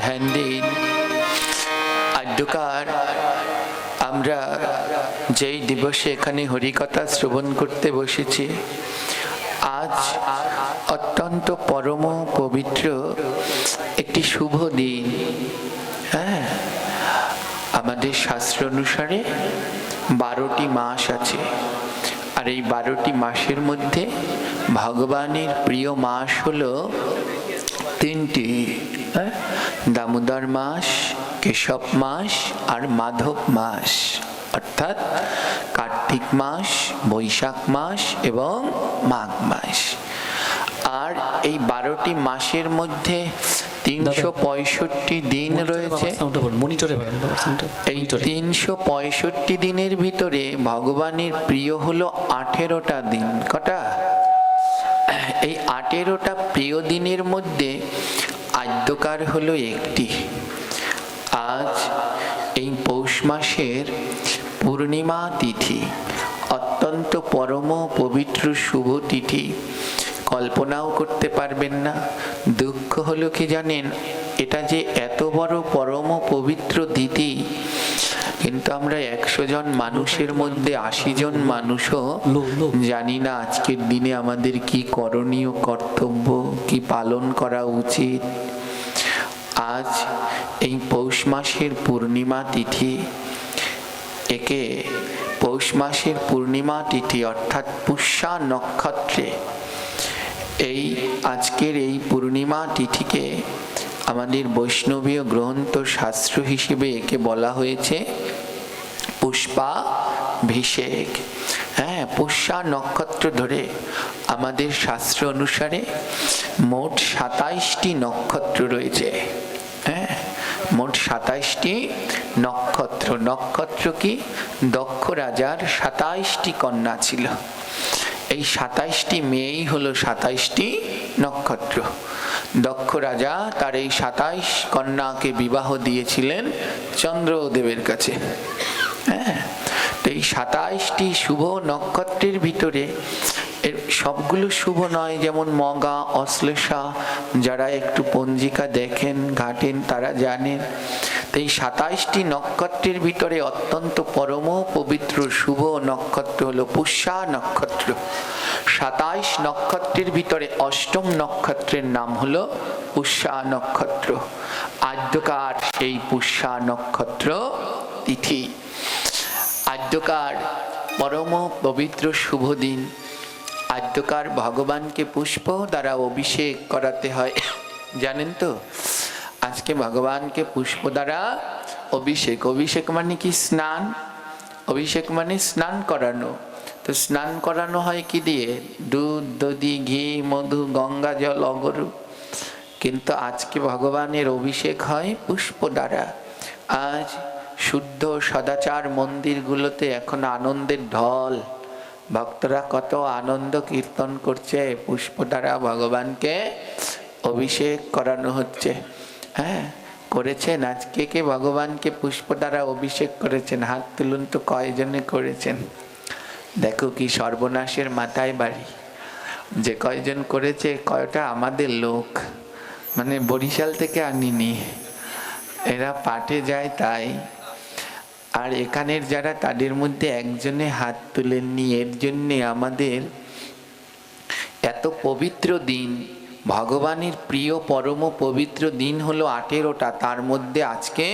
ধ্যান দিন। আদ্যকার আমরা যেই দিবসে এখানে হরিকথা শ্রবণ করতে বসেছি, আজ অত্যন্ত পরম পবিত্র একটি শুভ দিন। হ্যাঁ, আমাদের শাস্ত্র অনুসারে 12টি মাস আছে, আর এই 12টি মাসের মধ্যে ভগবানের প্রিয় মাস হলো 3টি। দামোদর মাস, কেশব মাস আর মাধব মাস, অর্থাৎ কার্তিক মাস, বৈশাখ মাস এবং মাঘ মাস। আর এই 12টি মাসের মধ্যে 365 দিন রয়েছে। এই 365 দিনের ভিতরে ভগবানের প্রিয় হলো 18টা দিন। কটা? এই 18টা প্রিয় দিনের মধ্যে আদ্যকার হলো একটি। আজ এই পৌষ মাসের পূর্ণিমা তিথি, অত্যন্ত পরম পবিত্র শুভ তিথি। কল্পনাও করতে পারবেন না। দুঃখ হলো কি জানেন, এটা যে এত বড় পরম পবিত্র তিথি, কিন্তু আমরা 100 জন মানুষের মধ্যে 80 জন মানুষও জানি না আজকের দিনে আমাদের কি করণীয়, কর্তব্য কি পালন করা উচিত। আজ এই পৌষ মাসের পূর্ণিমা তিথি, একে পৌষ মাসের পূর্ণিমা তিথি অর্থাৎ পুষ্যা নক্ষত্রে এই আজকের এই পূর্ণিমা তিথিকে আমাদের বৈষ্ণবীয় গ্রন্থ শাস্ত্র হিসেবে একে বলা হয়েছে পুষ্পাভিষেক। হ্যাঁ, পুষ্যা নক্ষত্র ধরে আমাদের শাস্ত্র অনুসারে মোট 27টি নক্ষত্র রয়েছে। হ্যাঁ, মোট 27টি নক্ষত্র। নক্ষত্র কি? দক্ষ রাজার 27টি কন্যা ছিল। এই 27টি মেয়েই হলো 27টি নক্ষত্র। দক্ষ রাজা তার এই 27 কন্যাকে বিবাহ দিয়েছিলেন চন্দ্রদেবের কাছে। হ্যাঁ, এই 27টি শুভ নক্ষত্রের ভিতরে এর সবগুলো শুভ নয়, যেমন মগা, অশ্লেষা, যারা একটু পঞ্জিকা দেখেন ঘাটেন তারা জানেন। এই 27টি নক্ষত্রের ভিতরে অত্যন্ত পরম পবিত্র শুভ নক্ষত্র হলো পুষ্যা নক্ষত্র। 27 নক্ষত্রের ভিতরে 8ম নক্ষত্রের নাম হলো পুষ্যা নক্ষত্র। আদ্যকার সেই পুষ্যা নক্ষত্র তিথি। আদ্যকার পরম পবিত্র শুভ দিন। আদ্যকার ভগবানকে পুষ্প দ্বারা অভিষেক করাতে হয়, জানেন তো? আজকে ভগবানকে পুষ্প দ্বারা অভিষেক। অভিষেক মানে কি? স্নান। অভিষেক মানে স্নান করানো। তো স্নান করানো হয় কি দিয়ে? দুধ, দধি, ঘি, মধু, গঙ্গা জল, অগরু। কিন্তু আজকে ভগবানের অভিষেক হয় পুষ্প দ্বারা। আজ শুদ্ধ সদাচার মন্দিরগুলোতে এখন আনন্দের ঢল। ভক্তরা কত আনন্দ কীর্তন করছে, পুষ্প দ্বারা ভগবানকে অভিষেক করানো হচ্ছে। হ্যাঁ, করেছেন? আজকে কে ভগবানকে পুষ্প দ্বারা অভিষেক করেছেন? হাত তুলুন তো, কয়জনে করেছেন? দেখো কি সর্বনাশের মাথায় বাড়ি। যে কয়জন করেছে, কয়টা আমাদের লোক, মানে বরিশাল থেকে আনিনি, এরা পাঠে যায় তাই। আর এখানের যারা, তাদের মধ্যে একজনে হাত তুলেননি। এর জন্যে আমাদের এত পবিত্র দিন, ভগবানের প্রিয় পরম পবিত্র দিন হলো 18টা, তার মধ্যে আজকে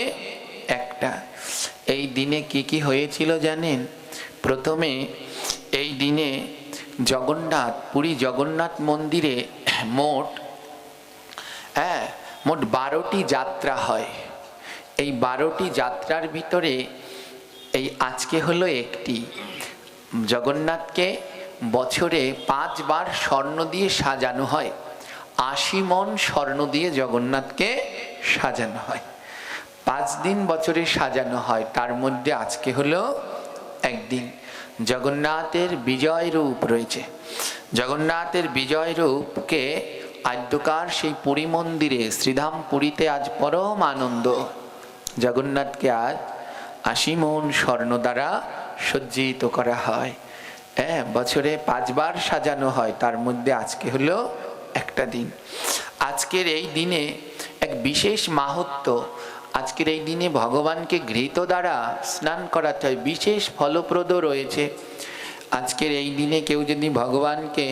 একটা। এই দিনে কি কি হয়েছিল জানেন? প্রথমে এই দিনে জগন্নাথ, পুরী জগন্নাথ মন্দিরে মোট 12টি যাত্রা হয়। এই 12টি যাত্রার ভিতরে এই আজকে হলো একটি। জগন্নাথকে বছরে 5 বার স্বর্ণ দিয়ে সাজানো হয়। 80 মণ স্বর্ণ দিয়ে জগন্নাথকে সাজানো হয়। 5 দিন বছরে সাজানো হয়, তার মধ্যে আজকে হলো একদিন। জগন্নাথের বিজয় রূপ রয়েছে। জগন্নাথের বিজয় রূপকে আদ্যকার সেই পুরী মন্দিরে, শ্রীধাম পুরীতে আজ পরম আনন্দ। জগন্নাথকে আজ 80 মণ স্বর্ণ দ্বারা সজ্জিত করা হয়। হ্যাঁ, বছরে 5 বার সাজানো হয়, তার মধ্যে আজকে হলো একটা দিন। আজকের এই দিনে এক বিশেষ মাহাত্ম্য। আজকের এই দিনে ভগবানকে ঘৃত দ্বারা স্নান করাতে হয়, বিশেষ ফলপ্রদ রয়েছে। আজকের এই দিনে কেউ যদি ভগবানকে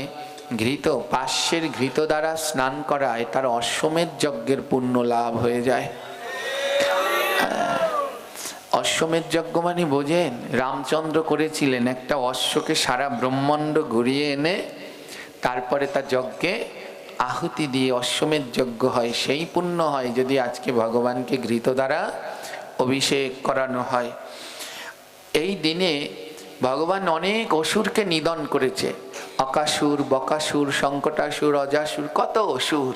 ঘৃত, পার্শ্বের ঘৃত দ্বারা স্নান করায়, তার অশ্বমেধ যজ্ঞের পুণ্য লাভ হয়ে যায়। অশ্বমেধ যজ্ঞ মানে বোঝেন? রামচন্দ্র করেছিলেন, একটা অশ্বকে সারা ব্রহ্মাণ্ড ঘুরিয়ে এনে তারপরে তার যজ্ঞে আহুতি দিয়ে অশ্বমেধ যজ্ঞ হয়। সেই পুণ্য হয় যদি আজকে ভগবানকে ঘৃত দ্বারা অভিষেক করানো হয়। এই দিনে ভগবান অনেক অসুরকে নিধন করেছে, অকাসুর, বকাসুর, সংকটাসুর, অজাসুর, কত অসুর।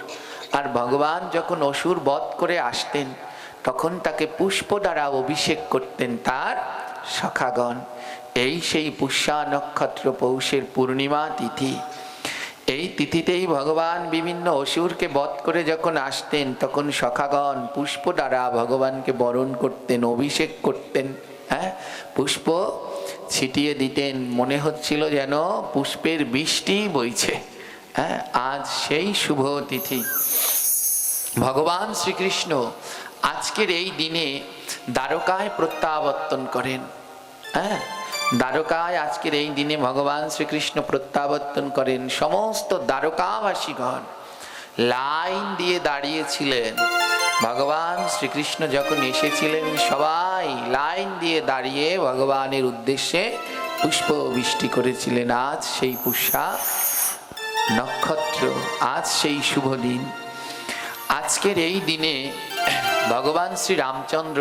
আর ভগবান যখন অসুর বধ করে আসতেন তখন তাকে পুষ্প দ্বারা অভিষেক করতেন তার সখাগণ। এই সেই পুষ্যা নক্ষত্র পৌষের পূর্ণিমা তিথি। এই তিথিতেই ভগবান বিভিন্ন অসুরকে বধ করে যখন আসতেন তখন সখাগণ পুষ্প দ্বারা ভগবানকে বরণ করতেন, অভিষেক করতেন। হ্যাঁ, পুষ্প ছিটিয়ে দিতেন, মনে হচ্ছিল যেন পুষ্পের বৃষ্টি বইছে। হ্যাঁ, আজ সেই শুভ তিথি। ভগবান শ্রীকৃষ্ণ আজকের এই দিনে দ্বারকায় প্রত্যাবর্তন করেন। হ্যাঁ, দ্বারকায় আজকের এই দিনে ভগবান শ্রীকৃষ্ণ প্রত্যাবর্তন করেন। সমস্ত দ্বারকাবাসীগণ লাইন দিয়ে দাঁড়িয়েছিলেন। ভগবান শ্রীকৃষ্ণ যখন এসেছিলেন সবাই লাইন দিয়ে দাঁড়িয়ে ভগবানের উদ্দেশ্যে পুষ্প বৃষ্টি করেছিলেন। আজ সেই পুষ্যা নক্ষত্র, আজ সেই শুভ দিন। আজকের এই দিনে ভগবান শ্রী রামচন্দ্র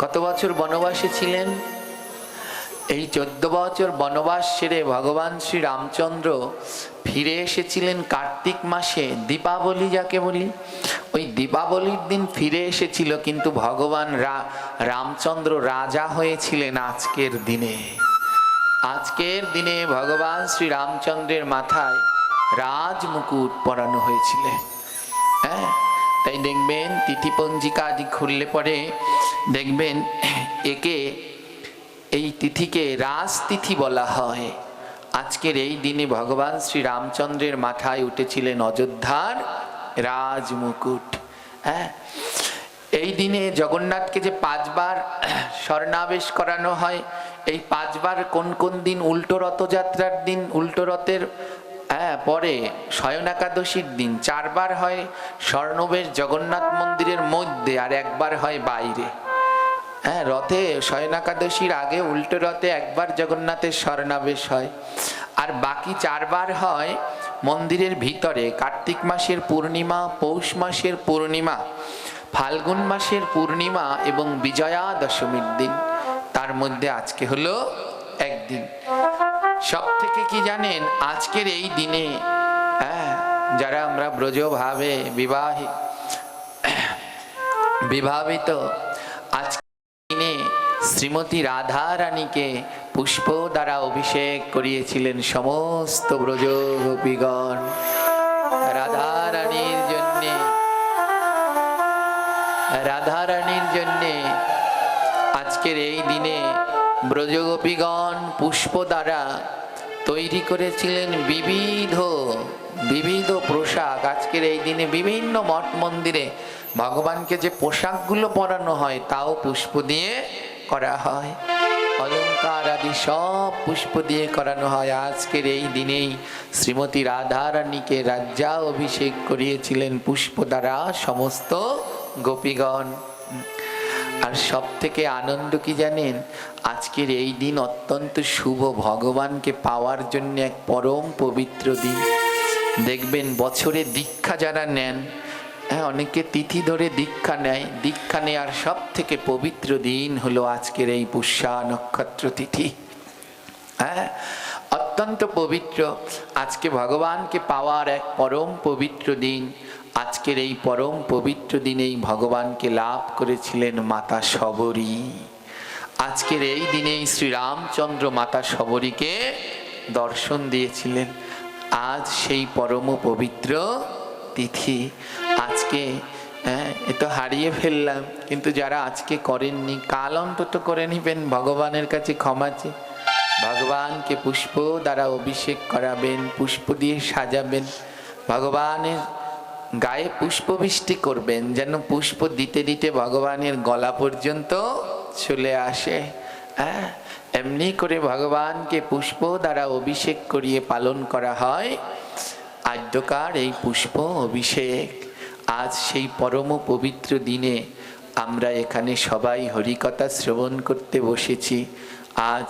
কত বছর বনবাসে ছিলেন? এই 14 বছর বনবাস সেরে ভগবান শ্রী রামচন্দ্র ফিরে এসেছিলেন কার্তিক মাসে, দীপাবলি যাকে বলি। ওই দীপাবলির দিন ফিরে এসেছিল, কিন্তু ভগবান রামচন্দ্র রাজা হয়েছিলেন আজকের দিনে। আজকের দিনে ভগবান শ্রী রামচন্দ্রের মাথায় রাজ মুকুট পরানো হয়েছিল। হ্যাঁ, তাই দেখবেন তিথিপঞ্জিকা আদি খুললে পরে দেখবেন একে, এই তিথিকে রাজতিথি বলা হয়। আজকের এই দিনে ভগবান শ্রী রামচন্দ্রের মাথায় উঠেছিলেন অযোধ্যার রাজ মুকুট। হ্যাঁ, এই দিনে জগন্নাথকে যে 5 বার স্বর্ণাবেশ করানো হয়, এই 5 বার কোন কোন দিন? উল্টো রথযাত্রার দিন, উল্টো রথের পরে শয়ন একাদশীর দিন 4 বার হয় স্বর্ণবেশ জগন্নাথ মন্দিরের মধ্যে, আর 1 বার হয় বাইরে। হ্যাঁ, রথে শয়ন একাদশীর আগে উল্টো রথে 1 বার জগন্নাথের স্বর্ণাবেশ হয়, আর বাকি 4 বার হয় মন্দিরের ভিতরে। কার্তিক মাসের পূর্ণিমা, পৌষ মাসের পূর্ণিমা, ফাল্গুন মাসের পূর্ণিমা এবং বিজয়া দশমীর দিন। তার মধ্যে আজকে হলো একদিন। সব থেকে কি জানেন? আজকের এই দিনে যারা আমরা ব্রজভাবে বিবাহিত, আজকের দিনে শ্রীমতী রাধা রানীকে পুষ্প দ্বারা অভিষেক করিয়েছিলেন সমস্ত ব্রজ গোপীগণ। রাধা রানীর জন্যে আজকের এই দিনে ব্রজগোপীগণ পুষ্প দ্বারা তৈরি করেছিলেন বিবিধ পোশাক। আজকের এই দিনে বিভিন্ন মঠ মন্দিরে ভগবানকে যে পোশাকগুলো পরানো হয় তাও পুষ্প দিয়ে করা হয়। অলঙ্কার আদি সব পুষ্প দিয়ে করানো হয়। আজকের এই দিনেই শ্রীমতী রাধা রানীকে রাজ্যা অভিষেক করিয়েছিলেন পুষ্প দ্বারা সমস্ত গোপীগণ। আর সব থেকে আনন্দ কি জানেন? আজকের এই দিন অত্যন্ত শুভ, ভগবানকে পাওয়ার জন্য এক পরম পবিত্র দিন। দেখবেন বছরে দীক্ষা যারা নেন, অনেকে তিথি ধরে দীক্ষা নেয়, দীক্ষা নেওয়ার সব থেকে পবিত্র দিন হলো আজকের এই পুষ্যা নক্ষত্র তিথি। অত্যন্ত পবিত্র। আজকে ভগবানকে পাওয়ার এক পরম পবিত্র দিন। আজকের এই পরম পবিত্র দিনেই ভগবানকে লাভ করেছিলেন মাতা শবরী। আজকের এই দিনেই শ্রীরামচন্দ্র মাতা শবরীকে দর্শন দিয়েছিলেন। আজ সেই পরম পবিত্র তিথি। আজকে এ তো হারিয়ে ফেললাম, কিন্তু যারা আজকে করেননি কাল অন্তত করে নিবেন, ভগবানের কাছে ক্ষমা চেয়ে ভগবানকে পুষ্প দ্বারা অভিষেক করাবেন, পুষ্প দিয়ে সাজাবেন, ভগবানের গায়ে পুষ্পবৃষ্টি করবেন, যেন পুষ্প দিতে দিতে ভগবানের গলা পর্যন্ত চলে আসে। হ্যাঁ, এমনি করে ভগবানকে পুষ্প দ্বারা অভিষেক করিয়ে পালন করা হয় আদ্যকার এই পুষ্প অভিষেক। আজ সেই পরম পবিত্র দিনে আমরা এখানে সবাই হরিকথা শ্রবণ করতে বসেছি। আজ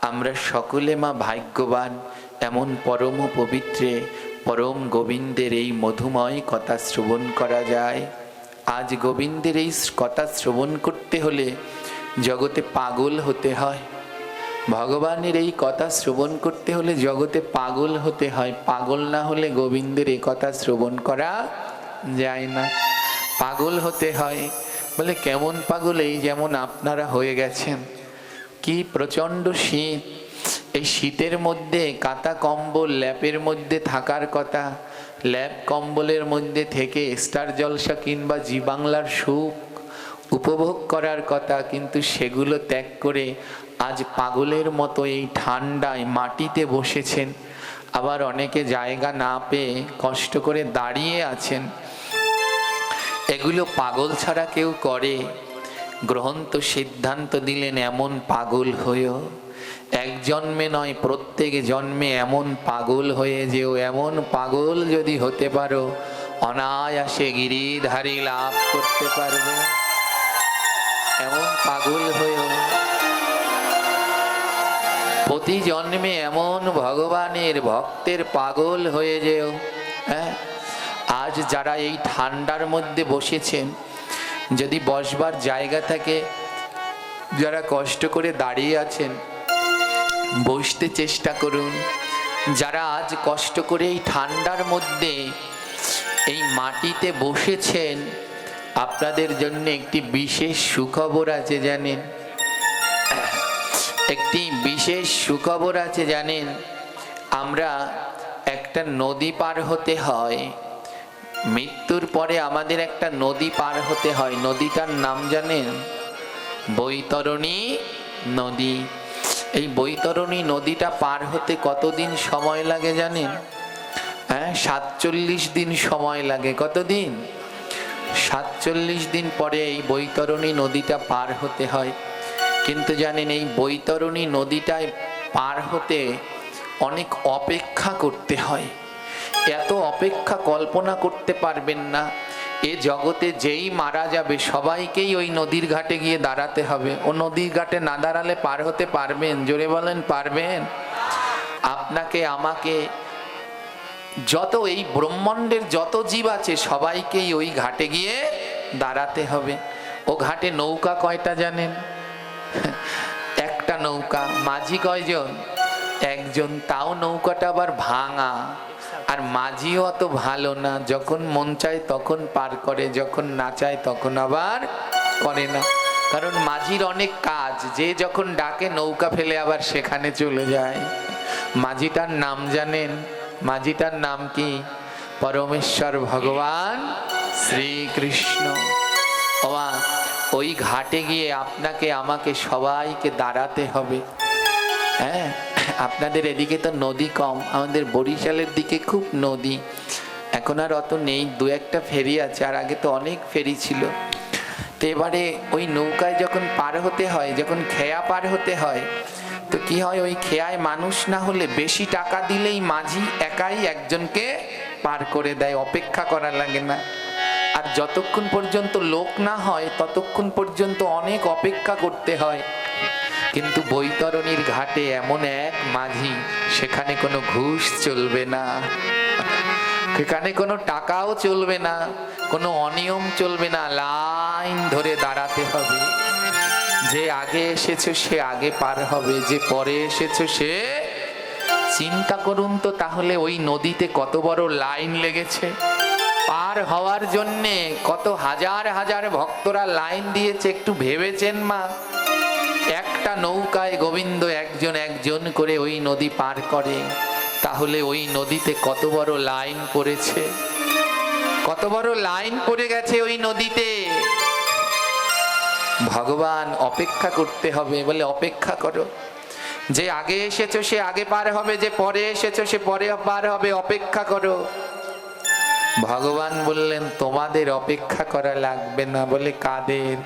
আমরা সকলে মা ভাগ্যবান, এমন পরম পবিত্রে পরম গোবিন্দের এই মধুময় কথা শ্রবণ করা যায়। আজ গোবিন্দের এই কথা শ্রবণ করতে হলে জগতে পাগল হতে হয়। ভগবানের এই কথা শ্রবণ করতে হলে জগতে পাগল হতে হয়। পাগল না হলে গোবিন্দের এই কথা শ্রবণ করা যায় না। পাগল হতে হয়। বলে কেমন পাগল? এই যেমন আপনারা হয়ে গেছেন। কি প্রচণ্ড শীত! এই শীতের মধ্যে কাঁথা কম্বল ল্যাপের মধ্যে থাকার কথা, ল্যাপ কম্বলের মধ্যে থেকে স্টার জলসা কিংবা জি বাংলার সুখ উপভোগ করার কথা, কিন্তু সেগুলো ত্যাগ করে আজ পাগলের মতো এই ঠান্ডায় মাটিতে বসেছেন। আবার অনেকে জায়গা না পেয়ে কষ্ট করে দাঁড়িয়ে আছেন। এগুলো পাগল ছাড়া কেউ করে? গ্রহন্ত সিদ্ধান্ত দিলেন এমন পাগল হয়েও, এক জন্মে নয় প্রত্যেক জন্মে এমন পাগল হয়ে যেও। এমন পাগল যদি হতে পারো অনায়াসে গিরিধারী লাভ করতে পারবে। এমন পাগল হয়েও প্রতি জন্মে এমন ভগবানের ভক্তের পাগল হয়ে যেও। হ্যাঁ, আজ যারা এই ঠান্ডার মধ্যে বসেছেন, যদি বসবার জায়গা থাকে, যারা কষ্ট করে দাঁড়িয়ে আছেন বসতে চেষ্টা করুন। যারা আজ কষ্ট করে এই ঠান্ডার মধ্যে এই মাটিতে বসেছেন, আপনাদের জন্য একটি বিশেষ সুখবর আছে জানেন? একটি বিশেষ সুখবর আছে জানেন? আমরা একটা নদী পার হতে হয়। মৃত্যুর পরে আমাদের একটা নদী পার হতে হয়। নদীটার নাম জানেন? বৈতরণী নদী। এই বৈতরণী নদীটা পার হতে কতদিন সময় লাগে জানেন? হ্যাঁ, 47 দিন সময় লাগে। কতদিন? 47 দিন পরে এই বৈতরণী নদীটা পার হতে হয়। কিন্তু জানেন, এই বৈতরণী নদীটায় পার হতে অনেক অপেক্ষা করতে হয়। এত অপেক্ষা কল্পনা করতে পারবেন না। এ জগতে যেই মারা যাবে সবাইকেই ওই নদীর ঘাটে গিয়ে দাঁড়াতে হবে। ও নদীর ঘাটে না দাঁড়ালে পার হতে পারবেন? জোরে বলেন, পারবেন? আপনাকে, আমাকে, যত এই ব্রহ্মাণ্ডের যত জীব আছে সবাইকেই ওই ঘাটে গিয়ে দাঁড়াতে হবে। ও ঘাটে নৌকা কয়টা জানেন? একটা নৌকা। মাঝি কয়জন? একজন। তাও নৌকাটা আবার ভাঙা। আর মাঝিও অত ভালো না, যখন মন চায় তখন পার করে, যখন না চায় তখন আবার করে না। কারণ মাঝির অনেক কাজ, যে যখন ডাকে নৌকা ফেলে আবার সেখানে চলে যায়। মাঝিটার নাম জানেন? মাঝিটার নাম কি? পরমেশ্বর ভগবান শ্রীকৃষ্ণ। বাবা, ওই ঘাটে গিয়ে আপনাকে, আমাকে, সবাইকে দাঁড়াতে হবে। হ্যাঁ, আপনাদের এদিকে তো নদী কম, আমাদের বরিশালের দিকে খুব নদী। এখন আর অত নেই, দু একটা ফেরি আছে, আর আগে তো অনেক ফেরি ছিল। তো এবারে ওই নৌকায় যখন পার হতে হয়, যখন খেয়া পার হতে হয়, তো কি হয়, ওই খেয়ায় মানুষ না হলে বেশি টাকা দিলেই মাঝি একাই একজনকে পার করে দেয়, অপেক্ষা করা লাগে না। আর যতক্ষণ পর্যন্ত লোক না হয় ততক্ষণ পর্যন্ত অনেক অপেক্ষা করতে হয়। কিন্তু বৈতরণীর ঘাটে এমন এক মাঝি, সেখানে কোনো ঘুষ চলবে না, সেখানে কোনো টাকাও চলবে না, কোনো অনিয়ম চলবে না। লাইন ধরে দাঁড়াতে হবে। যে আগে এসেছো সে আগে পার হবে, যে পরে এসেছো সে। চিন্তা করুন তো তাহলে ওই নদীতে কত বড় লাইন লেগেছে। পার হওয়ার জন্যে কত হাজার হাজার ভক্তরা লাইন দিয়েছে, একটু ভেবেছেন মা? একটা নৌকায় গোবিন্দ একজন একজন করে ওই নদী পার করে, তাহলে ওই নদীতে কত বড় লাইন পড়েছে, কত বড় লাইন পড়ে গেছে ওই নদীতে। ভগবান অপেক্ষা করতে হবে, বলে অপেক্ষা করো। যে আগে এসেছো সে আগে পার হবে, যে পরে এসেছো সে পরে পার হবে, অপেক্ষা করো। ভগবান বললেন তোমাদের অপেক্ষা করা লাগবে না। বলে কাদের?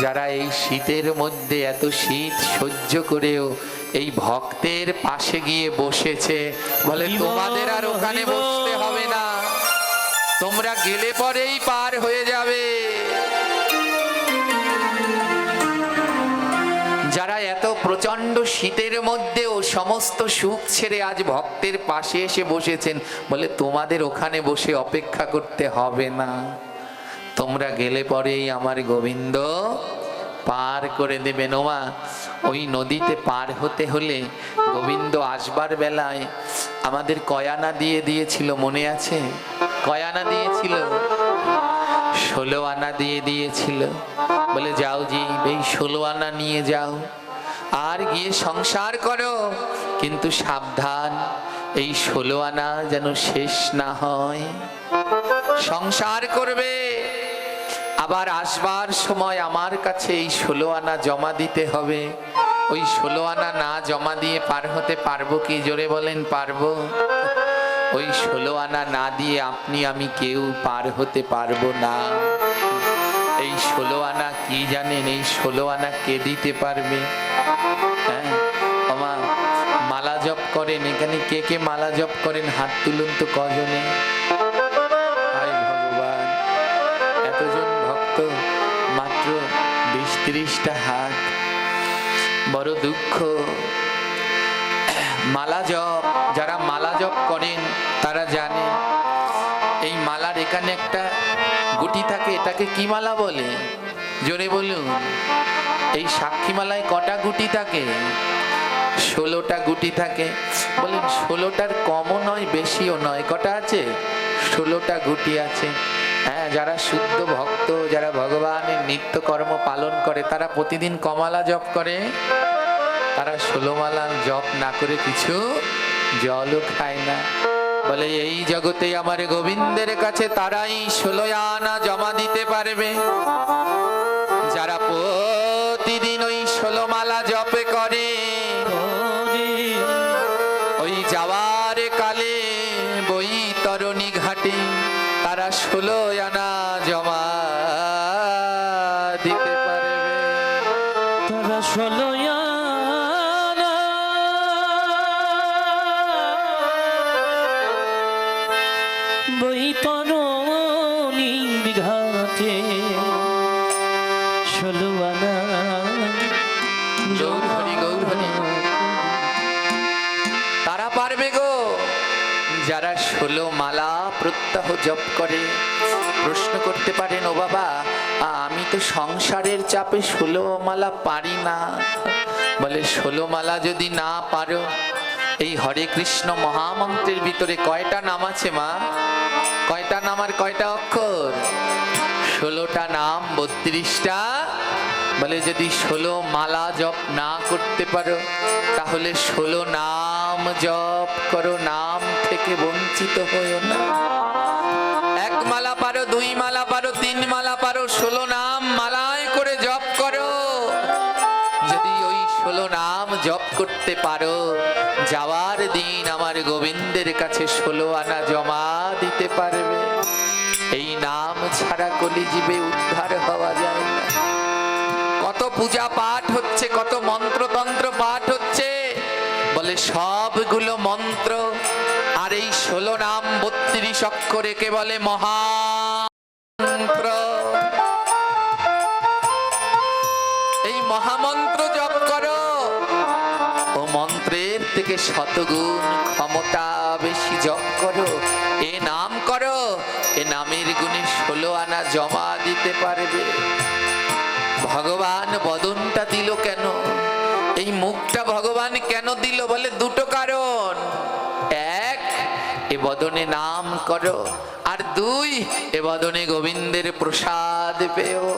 যারা এই শীতের মধ্যে এত শীত সহ্য করেও এই ভক্তের পাশে গিয়ে বসেছে। বলে তোমাদের আর ওখানে বসতে হবে না, তোমরা গেলে পরেই পার হয়ে যাবে। যারা এত প্রচন্ড শীতের মধ্যেও সমস্ত সুখ ছেড়ে আজ ভক্তের পাশে এসে বসেছেন, বলে তোমাদের ওখানে বসে অপেক্ষা করতে হবে না, তোমরা গেলে পরেই আমার গোবিন্দ পার করে দেবেন। ওমা, ওই নদীতে পার হতে হলে গোবিন্দ আসবার বেলায় আমাদের কয়ানা দিয়ে দিয়েছিল, মনে আছে? কয়ানা দিয়েছিল, 16 আনা দিয়ে দিয়েছিল। বলে যাও জি, এই 16 আনা নিয়ে যাও আর গিয়ে সংসার করো, কিন্তু সাবধান এই 16 আনা যেন শেষ না হয়। সংসার করবে, আবার আসবার সময় আমার কাছে এই 16 আনা জমা দিতে হবে। ওই 16 আনা না জমা দিয়ে পার হতে পারবো কি? জোরে বলেন, পারবো? ওই 16 আনা না দিয়ে আপনি আমি কেউ পার হতে পারবো না। এই 16 আনা কি জানেন? এই 16 আনা কে দিতে পারবে? হ্যাঁ, আমার মালা জপ করেন এখানে, কে কে মালা জপ করেন? হাত তুলুন তো কজনে। হায় ভগবান, এতজন ভক্ত, মাত্র 20-30টা হাত। বড় দুঃখ। মালা জপ, যারা মালা জপ করেন তারা জানে এই মালার এখানে একটা গুটি থাকে, এটাকে কি মালা বলে? জোরে বলুন। এই সাক্ষী মালায় কটা গুটি থাকে? 16টা গুটি থাকে। বলেন 16টার কমও নয় বেশিও নয়, কটা আছে? 16টা গুটি আছে। হ্যাঁ, যারা শুদ্ধ ভক্ত, যারা ভগবানের নিত্য কর্ম পালন করে, তারা প্রতিদিন কমালা জপ করে, তারা 16 মালা জপ না করে কিছু জলও খায় না। বলে এই জগতে আমার গোবিন্দের কাছে তারাই 16 আনা জমা দিতে পারবে যারা প্রতিদিন ওই 16 মালা জপে করে। ওই যাওয়ার কালে বৈতরণী ঘাটে তারা 16 আনা জমা দিতে পারবে। তারা 16 বৈতরণীর ঘাটে 16 আনা। গৌরহরি গৌরহরি, তারা পারবে গো যারা 16 মালা প্রত্যহ জপ করে। প্রশ্ন করতে পারেন, ও বাবা আমি তো সংসারের চাপে 16 মালা পারি না। বলে 16 মালা যদি না পারো, এই হরে কৃষ্ণ মহামন্ত্রের ভিতরে কয়টা নাম আছে মা? কয়টা নাম আর কয়টা অক্ষর? 16টা নাম, 32টা। বলে যদি 16 মালা জপ না করতে পারো, তাহলে 16 নাম জপ করো, নাম থেকে বঞ্চিত হইও না। 1 মালা পারো, 2 মালা পারো, 3 মালা পারো, 16 নাম মালায় করে জপ করো। যদি ওই 16 নাম জপ করতে পারো, যাওয়ার দিন আমার গোবিন্দের কাছে 16 আনা জমা দিতে পারবে। এই নাম ছাড়া কলিজীবে উদ্ধার হওয়া যায় না। কত পূজা পাঠ হচ্ছে, কত মন্ত্রতন্ত্র পাঠ হচ্ছে, বলে সবগুলো মন্ত্র আর এই 16 নাম 32 অক্ষরে কে বলে মহামন্ত্র। এই মহামন্ত্র জপ করো, ও মন্ত্রের থেকে শতগুণ ক্ষমতা বেশি জপ করো। এ নাম করো, এ নামের গুণে 16 আনা জমা দিতে পারবে। ভগবান বদনটা দিল কেন? এই মুখটা ভগবান কেন দিল? বলে দুটো কারণ। 1, এ বদনে নাম করো, আর 2, এ বদনে গোবিন্দের প্রসাদ পেও।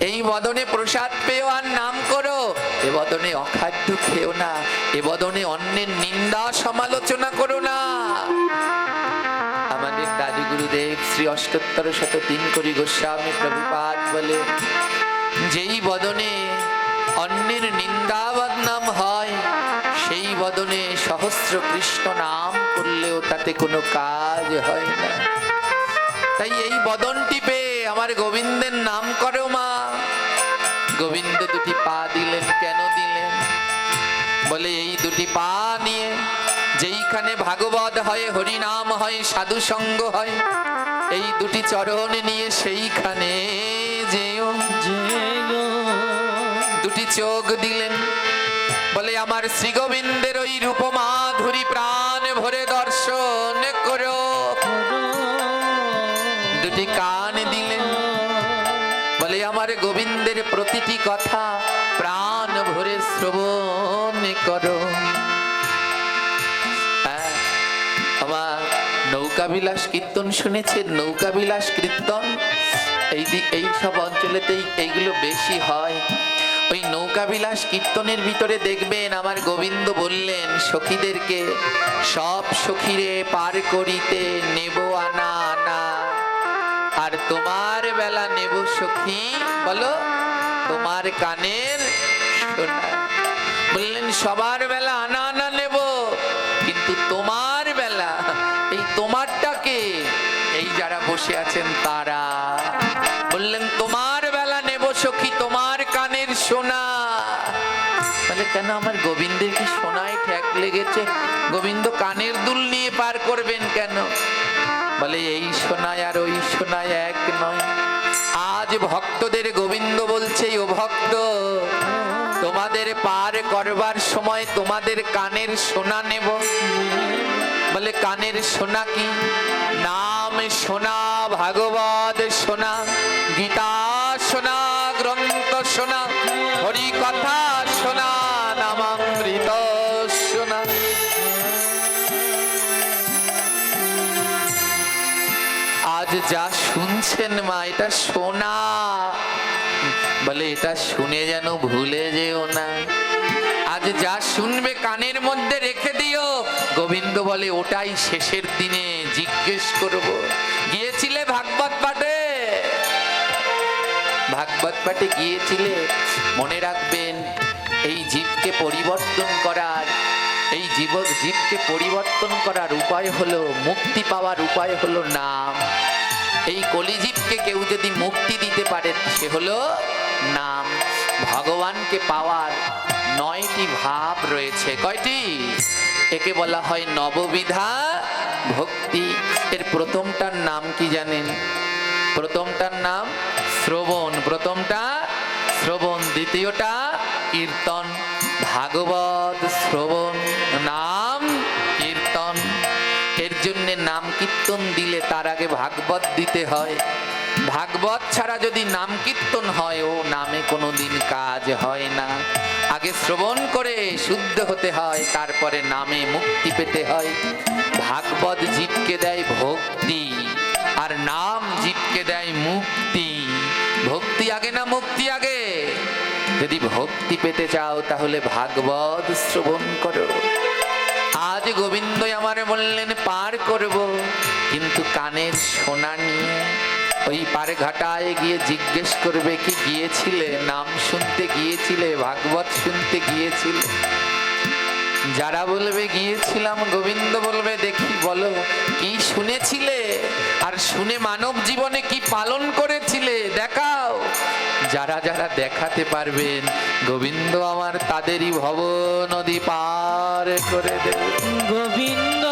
এই বদনে প্রসাদ পেও আর নাম করো। এ বদনে অখাদ্য খেও না, এ বদনে অন্যের নিন্দা সমালোচনা করো না। আমাদের দাদু গুরুদেব শ্রী অষ্টোত্তর 103 কোটি গোস্বামী প্রভুপাদ বলে, যেই বদনে অন্যের নিন্দা বদনাম হয়, সেই বদনে সহস্র কৃষ্ণ নাম করলেও তাতে কোনো কাজ হয় না। তাই এই বদনটি পেয়ে আমার গোবিন্দের নাম করো মা। গোবিন্দ দুটি পা দিলেন, কেন দিলেন? বলে এই দুটি পা নিয়ে যেইখানে ভাগবত হয়, হরিনাম হয়, সাধু সঙ্গ হয়, এই দুটি চরণ নিয়ে সেইখানে যেও। দুটি চোখ দিলেন, বলে আমার শ্রী গোবিন্দের ওই রূপ মাধুরী প্রাণ ভরে দর্শন করো। দুটি কান দিলেন, বলে আমার গোবিন্দের প্রতিটি কথা প্রাণ ভরে শ্রবণ করো। আমার নৌকা বিলাস কীর্তন শুনেছেন? নৌকা বিলাস কীর্তন এই সব অঞ্চলেতেই এইগুলো বেশি হয়। ওই নৌকা বিলাস কীর্তনের ভিতরে দেখবেন আমার গোবিন্দ বললেন সখীদেরকে, সব সখীরে পার করিতে নেব আনা আনা, আর তোমার বেলা নেব সখী, বলো তোমার কানের সোনা। বললেন সবার বেলা আনা আনা নেব, কিন্তু তোমার বেলা, এই তোমারটাকে এই যারা বসে আছেন তারা বললেন তোমার বেলা নেব সখী, তোমার কানের সোনা। বলে কেন? আমার গোবিন্দের কি সোনায় ঠেক লেগেছে? গোবিন্দ কানের দুল নিয়ে পার করবেন কেন? বলে এই সোনায় আর ওই সোনায় এক নয়। আজ ভক্তদের গোবিন্দ বলছে, ও ভক্ত, তোমাদের পার করবার সময় তোমাদের কানের সোনা নেব। বলে কানের সোনা কি? নাম সোনা, ভাগবত সোনা, গীতা সোনা, গ্রন্থ সোনা, হরি কথা সোনা, নামামৃত সোনা। আজ যা শুনছেন মা, এটা সোনা। বলে এটা শুনে যেন ভুলে যেও না। আজ যা শুনবে কানের মধ্যে রেখে দিও। গোবিন্দ বলে ওটাই শেষের দিনে জিজ্ঞেস করব। গিয়েছিলে ভাগবত পাঠে? ভাগবত পাঠে গিয়েছিলে? মনে রাখবেন এই জীবকে পরিবর্তন করার, এই জীবকে পরিবর্তন করার উপায় হলো, মুক্তি পাওয়ার উপায় হলো নাম। এই কলিজীবকে কেউ যদি মুক্তি দিতে পারে সে হলো নাম। ভগবানকে পাওয়ার 9টি ভাব রয়েছে। কয়টি? একে বলা হয় নববিধা ভক্তি। এর প্রথমটার নাম কি জানেন? প্রথমটার নাম শ্রবণ। প্রথমটা শ্রবণ, দ্বিতীয়টা কীর্তন। ভাগবত শ্রবণ, নাম কীর্তন। এর জন্য নাম কীর্তন দিলে তার আগে ভাগবত দিতে হয়। ভাগবত ছাড়া যদি নাম কীর্তন হয়, ও নামে কোনোদিন কাজ হয় না। আগে শ্রবণ করে শুদ্ধ হতে হয়, তারপরে নামে মুক্তি পেতে হয়। ভাগবত জীবকে দেয় ভক্তি, আর নাম জীবকে দেয় মুক্তি। ভক্তি আগে না মুক্তি আগে? যদি ভক্তি পেতে চাও তাহলে ভাগবত শ্রবণ করো। আজ গোবিন্দ আমার বললেন পার করব, কিন্তু কানের সোনা নিয়ে ওই পার ঘাটায় গিয়ে জিজ্ঞেস করবে কি গিয়েছিলে? নাম শুনতে গিয়েছিলে? ভাগবত শুনতে গিয়েছিলে? যারা বলবে গিয়েছিলাম, গোবিন্দ বলবে দেখি বলো কি শুনেছিলে, আর শুনে মানব জীবনে কি পালন করেছিলে দেখাও। যারা যারা দেখাতে পারবেন গোবিন্দ আমার তাদেরই ভব নদী পার করে দেবে। গোবিন্দ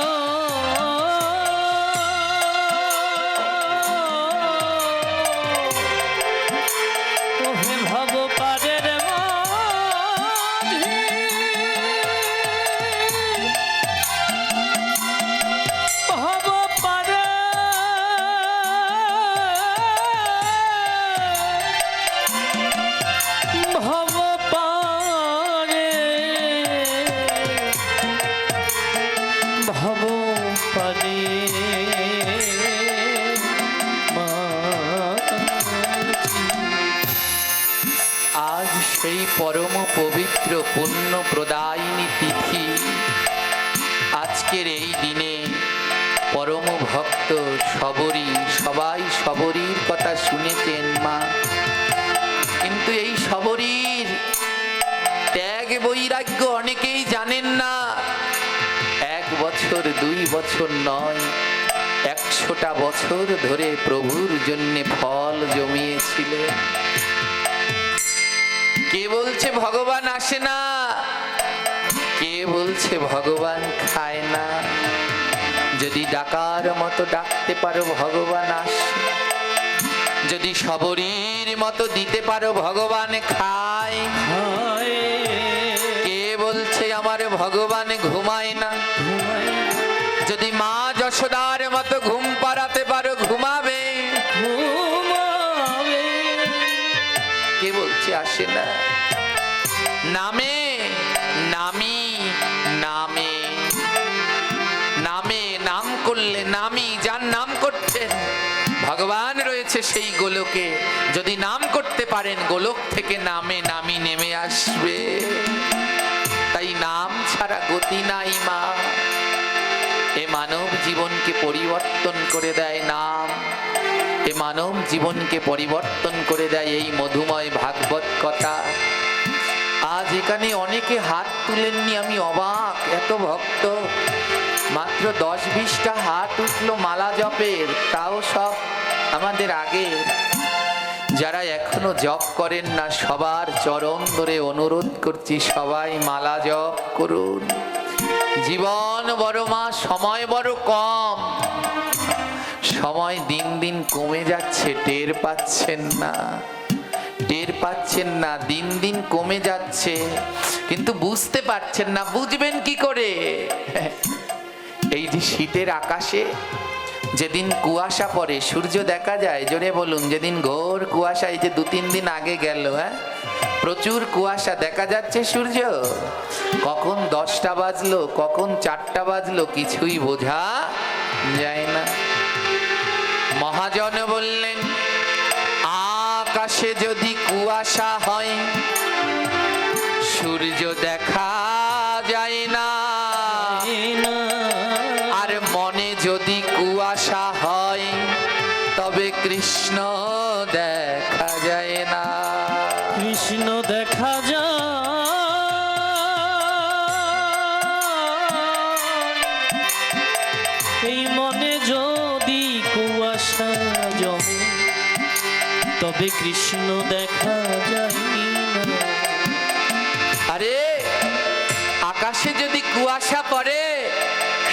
ওহে ভব পারের মাঝি, ভব পারে ভব পারে ভব পারে আজ সেই পরম পবিত্র পুণ্য প্রদায়িনী তিথি। আজকের এই দিনে পরম ভক্ত সবরী, সবাই সবরীর কথা শুনেছেন মা, কিন্তু এই সবরীর ত্যাগ বৈরাগ্য অনেকেই জানেন না। বছর নয়, 100টা বছর ধরে প্রভুর জন্য ফল জমিয়েছিলেন। কে বলছে ভগবান আসে না? কে বলছে ভগবান খায় না? যদি ডাকার মতো ডাকতে পারো ভগবান আসে, যদি সবরীর মতো দিতে পারো ভগবান খায়। কে বলছে আমার ভগবান ঘুমায় না? যদি মা যশোদার মতো ঘুম পাড়াতে পারো ঘুমাবে। কে বলছে আসে না? নামে নামি নামে নামে নাম করলে নামি, যার নাম করছেন ভগবান রয়েছে সেই গোলকে, যদি নাম করতে পারেন গোলক থেকে নামে নামি নেমে আসবে। তাই নাম ছাড়া গতি নাই মা। এ মানব জীবনকে পরিবর্তন করে দেয় নাম, এ মানব জীবনকে পরিবর্তন করে দেয় এই মধুময় ভাগবত কথা। আজ এখানে অনেকে হাত তুলেননি, আমি অবাক। এত ভক্ত, মাত্র 10-20টা হাত উঠলো মালা জপের, তাও সব আমাদের আগে। যারা এখনো জপ করেন না সবার চরণ ধরে অনুরোধ করছি, সবাই মালা জপ করুন। জীবন বড় মা, সময় বড় কম। সময় দিন দিন কমে যাচ্ছে, টের পাচ্ছেন না, টের পাচ্ছেন না, দিন দিন কমে যাচ্ছে, কিন্তু বুঝতে পারছেন না। বুঝবেন কি করে? এই যে শীতের আকাশে যেদিন কুয়াশা পড়ে সূর্য দেখা যায়, জোরে বলুন, যেদিন ঘোর কুয়াশা, এই যে 2-3 দিন আগে গেল, প্রচুর কুয়াশা, দেখা যাচ্ছে সূর্য? কখন 10টা বাজলো, কখন 4টা বাজলো, কিছুই বোঝা যায় না। মহাজন বললেন, আকাশে যদি কুয়াশা হয় সূর্য দেখা যায় না, আর মনে যদি কুয়াশা হয় তবে কৃষ্ণ দেখা যায় না। কৃষ্ণ দেখা যায় এই মনে যদি কুয়াশা জমে, তবে কৃষ্ণ দেখা যায় না। আরে আকাশে যদি কুয়াশা পড়ে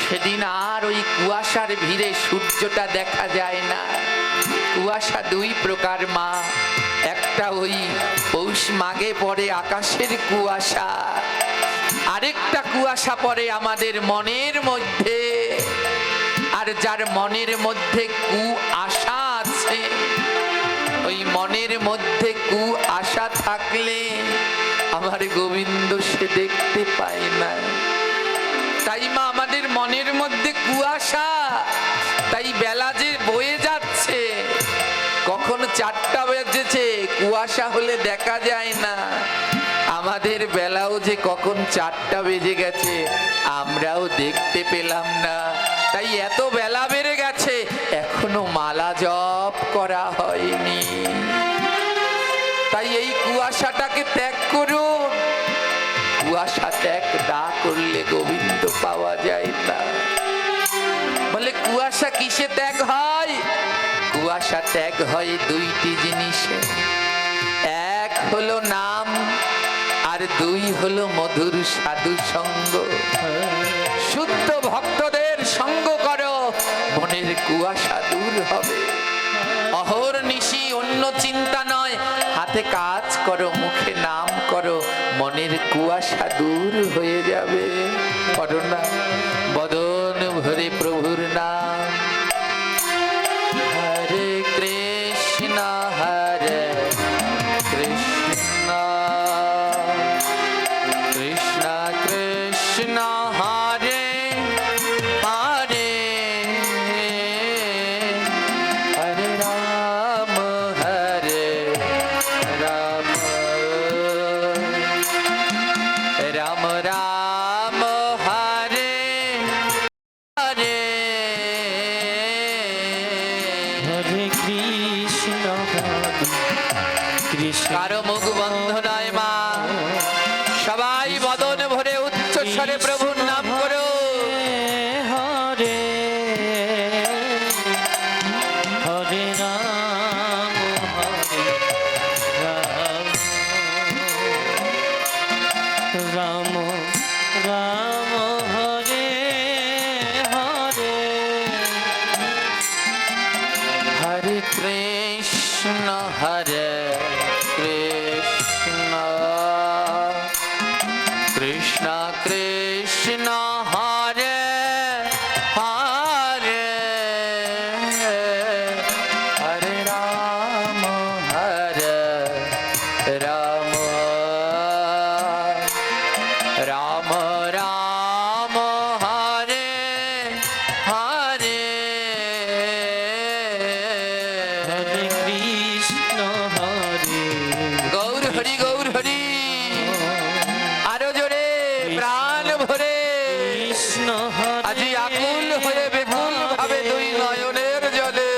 সেদিন আর ওই কুয়াশার ভিড়ে সূর্যটা দেখা যায় না। কুয়াশা 2 প্রকার মা, একটা ওই পৌষ মাঘে পড়ে আকাশের কুয়াশা, আরেকটা কুয়াশা পড়ে আমাদের মনের মধ্যে। আর যার মনের মধ্যে কুয়াশা আছে, ওই মনের মধ্যে কুয়াশা থাকলে আমার গোবিন্দ সে দেখতে পায় না। তাই মা আমাদের মনের মধ্যে কুয়াশা, তাই বেলা যে বয়ে যাচ্ছে, কখন 4টা বেজেছে, কুয়াশা হলে দেখা যায় না। আমাদের বেলাও যে কখন 4টা বেজে গেছে আমরাও দেখতে পেলাম না। তাই এত বেলা বেড়ে গেছে, এখনো মালা জপ করা হয়নি। তাই এই কুয়াশাটাকে ত্যাগ করুন। কুয়াশা ত্যাগ না করলে গোবিন্দ পাওয়া যায় না। বলে কুয়াশা কিসে ত্যাগ হয়? কুয়াশা ত্যাগ হয় 2টি জিনিসে, এক হলো নাম, আর 2 হলো মধুর সাধু সঙ্গ। শুদ্ধ ভক্তদের সঙ্গ করো, মনের কুয়াশা দূর হবে। অহর্নিশি অন্য চিন্তা নয়, হাতে কাজ করো, মুখে নাম করো, মনের কুয়াশা দূর হয়ে যাবে। করো না, বদন ভরে প্রভুর নাম। হরে কৃষ্ণ হরে কৃষ্ণ কৃষ্ণ কৃষ্ণ হরে হরে, হরে রাম হরে রাম, রাম রাম হরে হরে, হরে কৃষ্ণ কৃষ্ণ। কারো মুখ বন্ধ নয় মা, সবাই বদন ভরে উচ্চ স্বরে প্রভুর নাম করো। হরে কৃষ্ণ হরে কৃষ্ণ কৃষ্ণ কৃষ্ণ হরে হরে হরে রাম রাম রাম হরে হরে হরে কৃষ্ণ হরে গৌর হরি গৌর হরি আরো জোরে প্রাণ ভরে কৃষ্ণ হরে আজি আকুল হয়ে বেকুল ভাবে দুই নয়নের জলে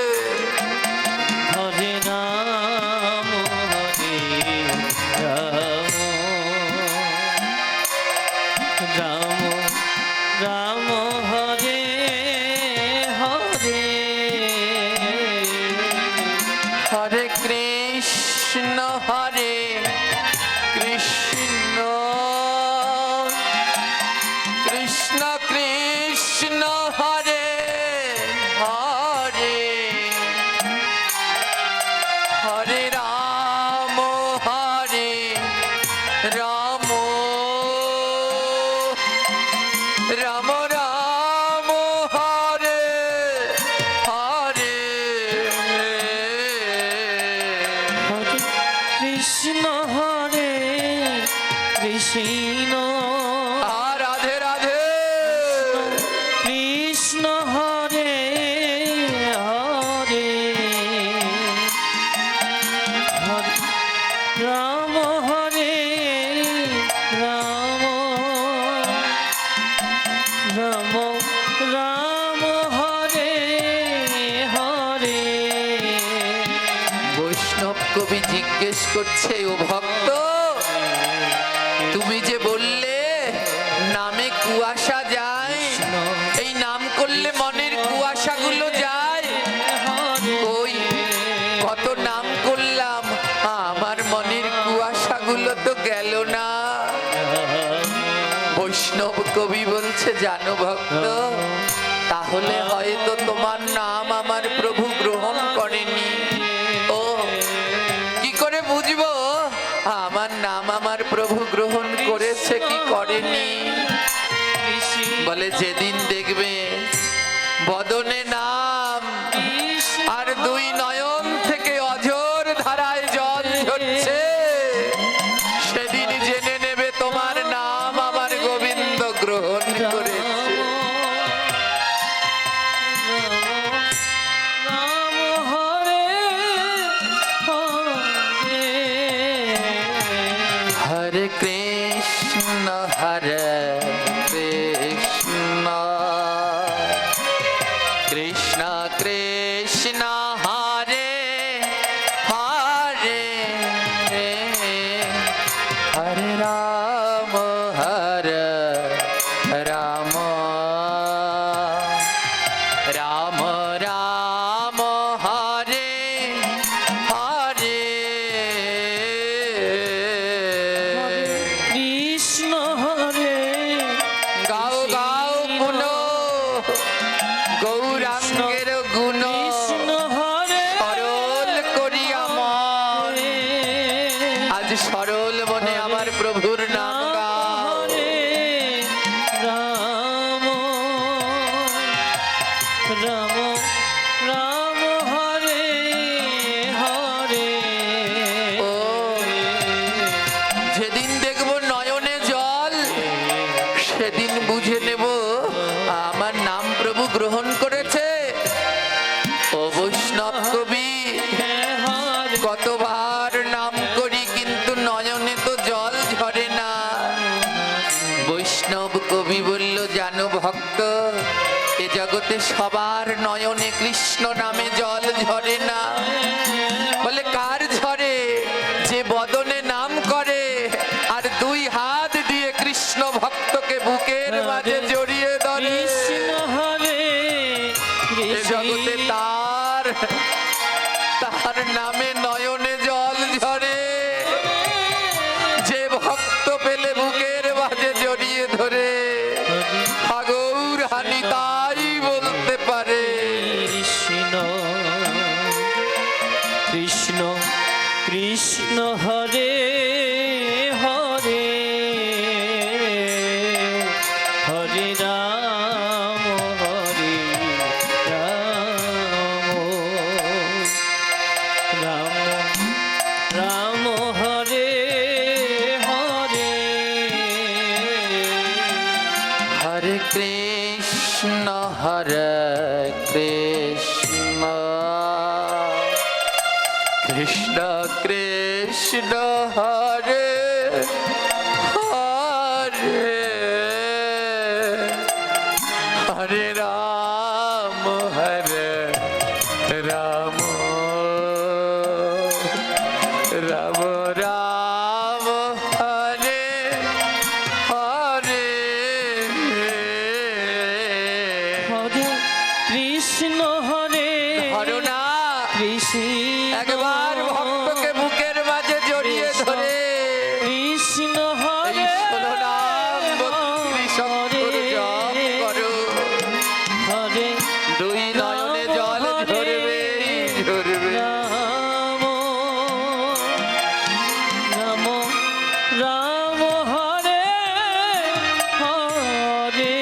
হরে রাম রাম রাম হরে হরে হরে কৃষ্ণ হরে কৃষ্ণ কৃষ্ণ কৃষ্ণ হরে হরে হরে রাম রাম রাম রাম হরে হরে হরে কৃষ্ণ হরে কৃষ্ণ রাধে রাধে কৃষ্ণ হরে হরে হরে রাম হরে রাম রাম রাম হরে হরে বৈষ্ণব কবি জিজ্ঞেস করছে, ও ভক্ত, তুমি যে বললে নামে কুয়াশা যায়, এই নাম করলে মনের কুয়াশাগুলো যায়, ওই কত নাম করলাম, আমার মনের কুয়াশাগুলো তো গেল না। বৈষ্ণব কবি বলছে, জানো ভক্ত, তাহলে হয়তো তোমার নাম আমার প্রভু গ্রহণ করেনি। ও কি করে বুঝবো আমার নাম আমার প্রভু গ্রহণ করেছে কি করেনি? বলে যেদিন দেখবে বদনে নাম আর দুই নয়ন থেকে অঝোর ধারায় জল ঝরছে, সেদিন জেনে নেবে তোমার নাম আমার গোবিন্দ গ্রহণ করেছে। রাম হরে হরে হরে কৃষ্ণ হরে কৃষ্ণ কৃষ্ণ কৃষ্ণ হরে হরে হরে রাম রাম রাম রাম হরে হরে কৃষ্ণ হরে গাও গাও গুণ গৌরাঙ্গের গুণ কৃষ্ণ হরে সরল করিয়া মন, আজ সরল মনে আমার প্রভুর নাম গাও। হরে রাম রাম রাম হরে হরে ও যেদিন দেখবো নয়নে জল, সেদিন বুঝে নেব আমার নাম প্রভু গ্রহণ করেছে। ও বৈষ্ণব কবি, হরে কতবার নাম করি কিন্তু নয়নে তো জল ঝরে না। বৈষ্ণব কবি বলল, জানো ভক্ত, এ জগতে সবার নয়নে কৃষ্ণ নামে জল ঝরে না। বলে কার ঝরে? যে বদনে নাম করে আর দুই হাত দিয়ে কৃষ্ণ ভক্তকে বুকের মাঝে জড়িয়ে ধরে। কৃষ্ণ হরে এ জগতে তার নামে নয়নে জল ঝরে। যে ভক্ত পেলে বুকের মাঝে জড়িয়ে ধরে, হাগৌর হানি তাই বলতে পারে। কৃষ্ণ কৃষ্ণ কৃষ্ণ কৃষ্ণ হরে হরে হরে রাম রাম রাম রাম হরে হরে হরে কৃষ্ণ হরে হরো না কৃষ্ণ একবার ভক্তকে বুকের মাঝে জড়িয়ে ধরে কৃষ্ণ এই হরে ষোলো নাম বত্রিশ অক্ষর জপ করো। হরে দুই নয়নে জল ঝরবে ঝরবে। রাম রাম রাম হরে হরে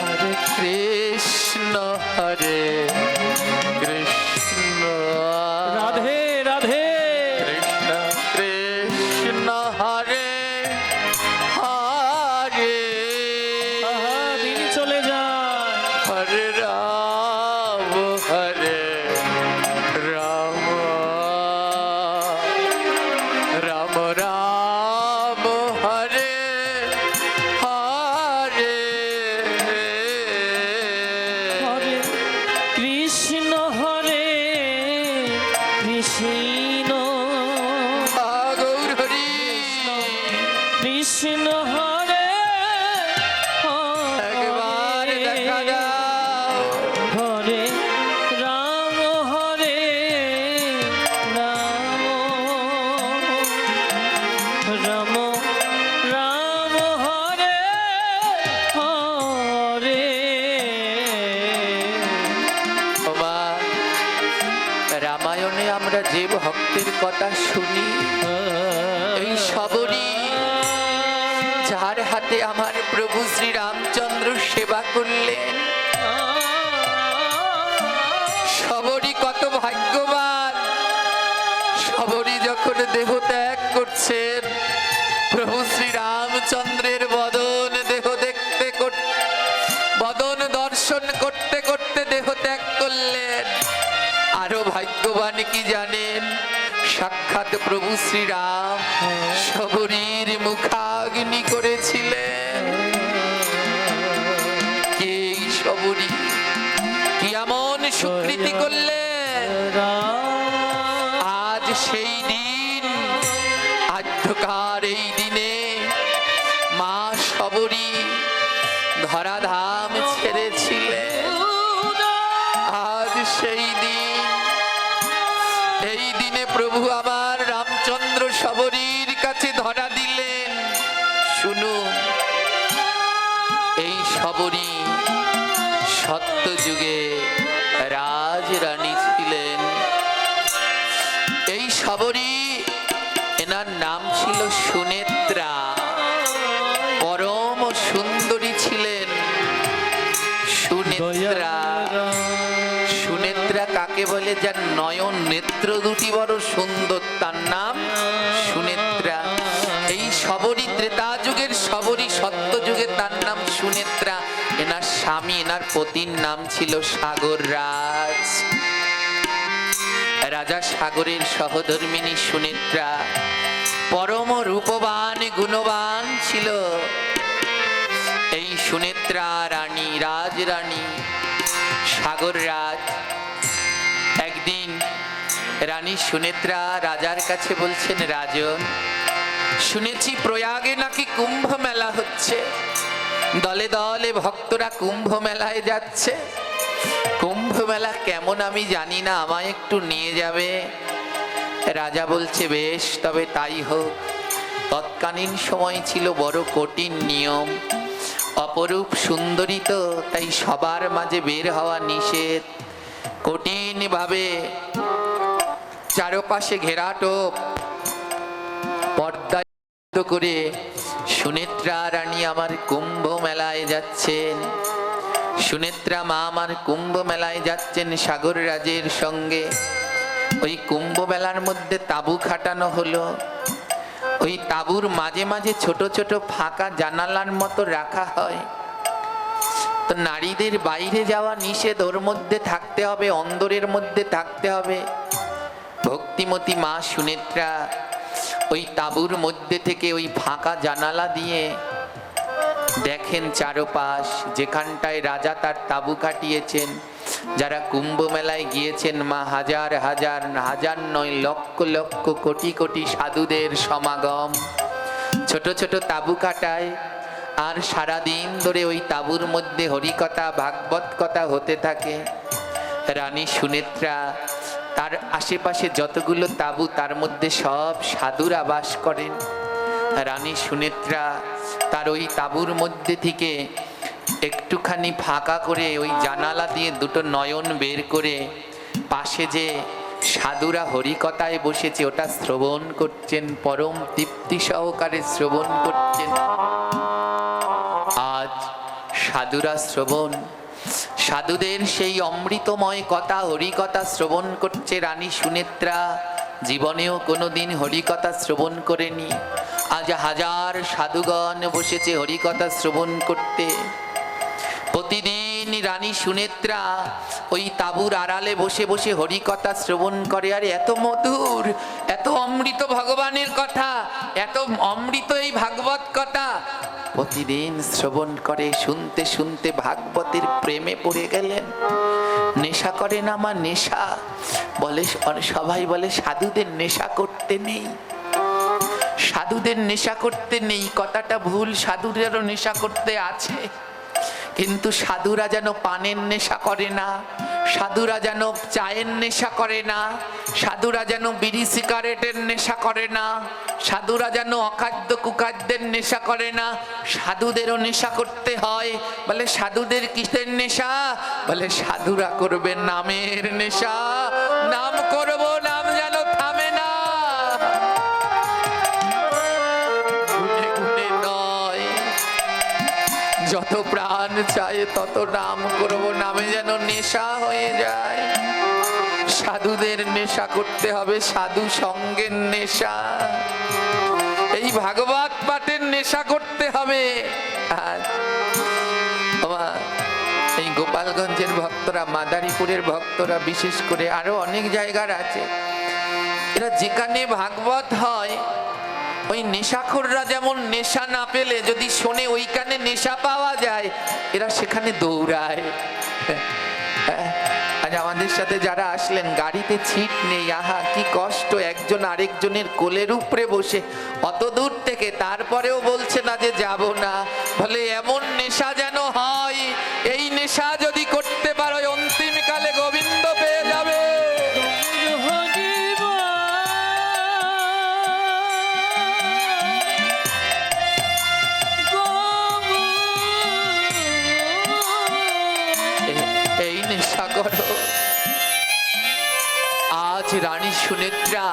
হরে কৃষ্ণ হরে কৃষ্ণ রাধে রাধে কৃষ্ণ কৃষ্ণ হরে হরে আহা দিন চলে যায় হরে রাম রাম রাম হরে হরে হরে কৃষ্ণ হরে কৃষ্ণ গৌর হরি কৃষ্ণ হরে একবার দেখা হরে দাও। হরে রাম হরে রাম রাম রাম হরে হরে বাবা, রামায়ণে আমরা যে ভক্তের কথা শুনি এই সবরই যার হাতে আমার প্রভু শ্রী রামচন্দ্র সেবা করলেন সবরই কত ভাগ্যবান। সবরই যখন দেহ ত্যাগ করছেন প্রভু শ্রী রামচন্দ্রের বদন দর্শন করতে করতে দেহ ত্যাগ করলেন। আরো ভাগ্যবান কি জানেন, সাক্ষাৎ প্রভু শ্রীরাম সবরীর মুখাগ্নি করেছিলেন। কে এই সবরী, কি এমন স্বীকৃতি করলেন? আজ সেই দিন, আদ্যকার এই দিনে মা সবরী ধরাধাম ছেড়েছিলেন। আজ সেই দিন, এই দিনে প্রভু আমার রামচন্দ্র সবরীর কাছে ধরা দিলেন। শুনুন, এই সবরী সত্যযুগে রাজরানী ছিলেন। এই সবরী, এনার নাম ছিল সুনেত্রা। পরম সুন্দরী ছিলেন সুনেত্রা। সুনেত্রা কাকে বলে? যার নয়ন নেত্র দুটি বড় সুন্দর, তার নাম সুনেত্রা। এই সবরী ত্রেতা যুগের সবরী, সত্য যুগে তার নাম সুনেত্রা। এনার স্বামী, এনার পতির নাম ছিল সাগর রাজ। রাজা সাগরের সহধর্মিনী সুনেত্রা পরম রূপবান গুণবান ছিল। এই সুনেত্রা রানী, রাজরানী সাগর রাজ একদিন রানী সুনেত্রা রাজার কাছে বলছেন, রাজন, শুনেছি প্রয়াগে নাকি কুম্ভ মেলা হচ্ছে, দলে দলে ভক্তরা কুম্ভ মেলায় যাচ্ছে। কুম্ভ মেলা কেমন আমি জানি না, আমায় একটু নিয়ে যাবে? রাজা বলছে, বেশ, তবে তাই হোক। তৎকালীন সময় ছিল বড় কঠিন নিয়ম, অপরূপ সুন্দরী তো, তাই সবার মাঝে বের হওয়া নিষেধ। কঠিন ভাবে চারপাশে ঘেরাটোপ, পর্দা করে সুনেত্রা রানী আমার কুম্ভ মেলায় যাচ্ছেন। সুনেত্রা মা আমার কুম্ভ মেলায় যাচ্ছেন সাগর রাজের সঙ্গে। ওই কুম্ভ মেলার মধ্যে তাঁবু খাটানো হলো। ওই তাঁবুর মাঝে মাঝে ছোট ছোট ফাঁকা জানালার মতো রাখা হয়। তো নারীদের বাইরে যাওয়া নিষেধ, ওর মধ্যে থাকতে হবে, অন্দরের মধ্যে থাকতে হবে। ভক্তিমতী মা সুনেত্রা ওই তাঁবুর মধ্যে থেকে ওই ফাঁকা জানালা দিয়ে দেখেন চারপাশ, যেখানটায় রাজা তার তাঁবু কাটিয়েছেন। যারা কুম্ভ মেলায় গিয়েছেন, মা হাজার হাজার, হাজার নয়, লক্ষ লক্ষ, কোটি কোটি সাধুদের সমাগম। ছোট ছোট তাঁবু কাটায়, আর সারাদিন ধরে ওই তাঁবুর মধ্যে হরিকথা ভাগবত কথা হতে থাকে। রানী সুনেত্রা তার আশেপাশে যতগুলো তাঁবু, তার মধ্যে সব সাধুরা বাস করেন। রানী সুনেত্রা তার ওই তাঁবুর মধ্যে থেকে একটুখানি ফাঁকা করে ওই জানালা দিয়ে দুটো নয়ন বের করে পাশে যে সাধুরা হরিকথায় বসেছে ওটা শ্রবণ করছেন, পরম তৃপ্তি সহকারে শ্রবণ করছেন। আজ সাধুরা শ্রবণ, সাধুদের সেই অমৃতময় কথা, হরিকথা শ্রবণ করছে। রানী সুনেত্রা জীবনেও কোনোদিন হরিকথা শ্রবণ করেনি। আজ হাজার সাধুগণ বসেছে হরিকথা শ্রবণ করতে। প্রতিদিন রানী সুনেত্রা ওই তাঁবুর আড়ালে বসে বসে হরিকথা শ্রবণ করে। আর এত মধুর, এত অমৃত ভগবানের কথা, এত অমৃত এই ভাগবত কথা প্রতিদিন শ্রবণ করে। শুনতে শুনতে ভাগবতের প্রেমে পড়ে গেলেন। নেশা করে না মা, নেশা বলে। সবাই বলে সাধুদের নেশা করতে নেই, সাধুদের নেশা করতে নেই, কথাটা ভুল। সাধুদেরও নেশা করতে আছে, কিন্তু সাধুরা যেন পানের নেশা করে না, সাধুরা যেন চায়ের নেশা করে না, সাধুরা যেন বিড়ি সিগারেটের নেশা করে না, সাধুরা যেন অখাদ্য কুখাদ্যের নেশা করে না। সাধুদেরও নেশা করতে হয়। বলে সাধুদের কিসের নেশা? বলে সাধুরা করবে নামের নেশা। নাম করব, নাম যেন থামে না। গুনে গুনে নয়, যত প্রাণ চায় তত নাম করব, নামে যেন নেশা হয়ে যায়। সাধুদের নেশা করতে হবে, সাধু সঙ্গের নেশা, এই ভাগবত পাঠের নেশা করতে হবে। আর এই গোপালগঞ্জের ভক্তরা, মাদারীপুরের ভক্তরা, বিশেষ করে আরো অনেক জায়গার আছে, এরা যেখানে ভাগবত হয়, ওই নেশাখোররা যেমন নেশা না পেলে যদি শোনে ওইখানে নেশা পাওয়া যায়, এরা সেখানে দৌড়ায়। আজ আমাদের সাথে যারা আসলেন, গাড়িতে সিট নেই, আহা কি কষ্ট, একজন আরেকজনের কোলের উপরে বসে অত দূর থেকে, তারপরেও বলছে না যে যাব না। বলে এমন নেশা যেন হয়, এই নেশা যদি করতে পারো অন্তিমকালে গোবিন্দ পেয়ে যাবে। এই নেশা করো। আজ রানী সুনেত্রা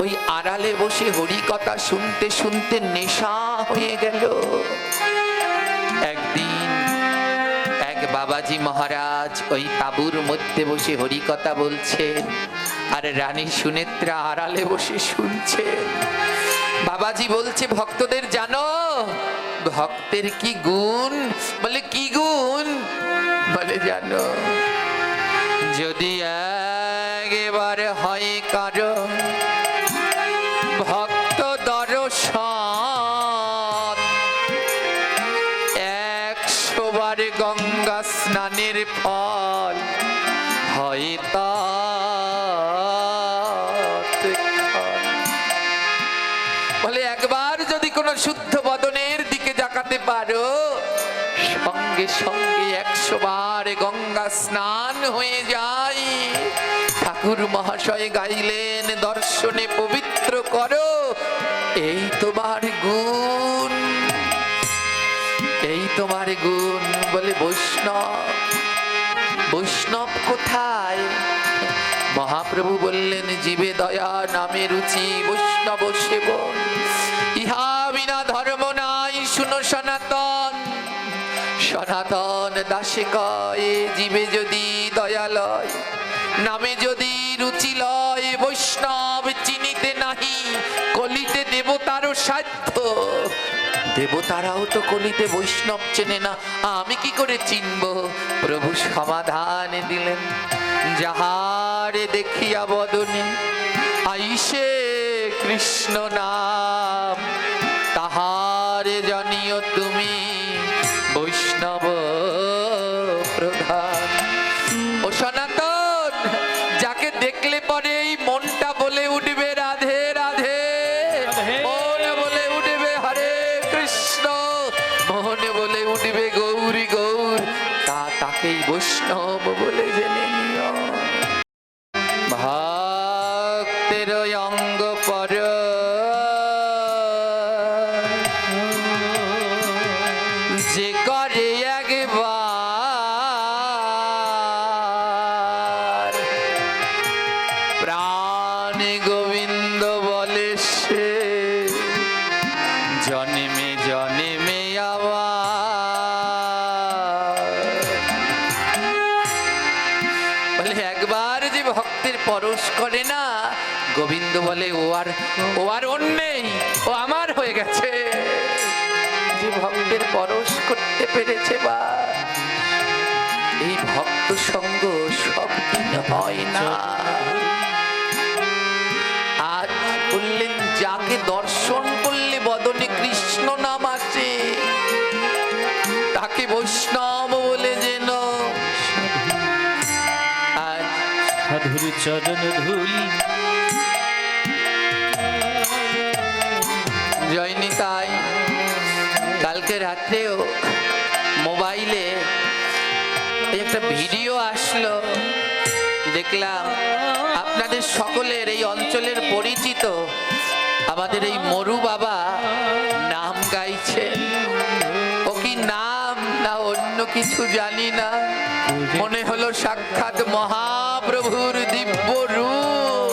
ওই আড়ালে বসে হরিকথা শুনতে শুনতে নেশা হয়ে গেল। একদিন এক বাবাজি মহারাজ ওই তাঁবুর মধ্যে বসে হরিকথা বলছেন, আর রানী সুনেত্রা আড়ালে বসে শুনছেন। বাবাজি বলছে, ভক্তদের জানো ভক্তের কি গুণ? বলে কি গুণ? বলে জানো, যদি একবার হয় কারো ভক্ত দর্শন, 100 বার গঙ্গা স্নানের ফল হয় তৎক্ষণ। বলে একবার যদি কোনো শুদ্ধ বদনের দিকে তাকাতে পারো, সঙ্গে সঙ্গে 100 বার গঙ্গা স্নান হয়ে যায়। ঠাকুর মহাশয় গাইলেন, দর্শনে পবিত্র করো, এই তোমার গুণ, এই তোমার গুণ। বলে বৈষ্ণব, বৈষ্ণব কোথায়? মহাপ্রভু বললেন, জীবে দয়া নামে রুচি, বৈষ্ণব সেবন, ইহা বিনা ধর্ম নাই, শুনো সনাতন। সনাতন দাসে কয়, জীবে যদি দয়ালয়, নামে যদি রুচি লয়, বৈষ্ণব চিনিতে নাহি, কলিতে দেবতারও সাধ্য। দেবতারাও তো কলিতে বৈষ্ণব চেনে না, আমি কি করে চিনব? প্রভু সমাধান দিলেন, যাহারে দেখিয়া বদনে আইসে কৃষ্ণ নাম, তাহারে জানিও তুমি বৈষ্ণব প্রধান। ও সনাতন, যাকে দেখলে পরে এই মনটা বলে উঠবে রাধে রাধে, মন বলে উঠবে হরে কৃষ্ণ, মন বলে উঠবে গৌরী গৌর, তাকেই বৈষ্ণব বলে জেনে নিও। ভক্তের অঙ্গ পর যে করে একবার, প্রাণ গোবিন্দ বলে সে জন্মে জন্মে আবার। বলে একবার যে ভক্তের পরশ করে না, গোবিন্দ বলে ও আর অন্যেই, ও আমার হয়ে গেছে। যে ভক্তের পরশ করতে পেরেছে, বা এই ভক্ত সঙ্গ সব দিন হয় না। আজ বললেন, যাকে দর্শন করলে বদনে কৃষ্ণ নাম আসে, তাকে বৈষ্ণব বলে যেন। আজ সাধুর চরণ ধুলি জয়নি, তাই কালকে রাত্রেও মোবাইলে একটা ভিডিও আসলো, দেখলাম আপনাদের সকলের এই অঞ্চলের পরিচিত আমাদের এই মরু বাবা নাম গাইছেন। ও কি নাম না অন্য কিছু জানি না, মনে হলো সাক্ষাৎ মহাপ্রভুর দিব্য রূপ,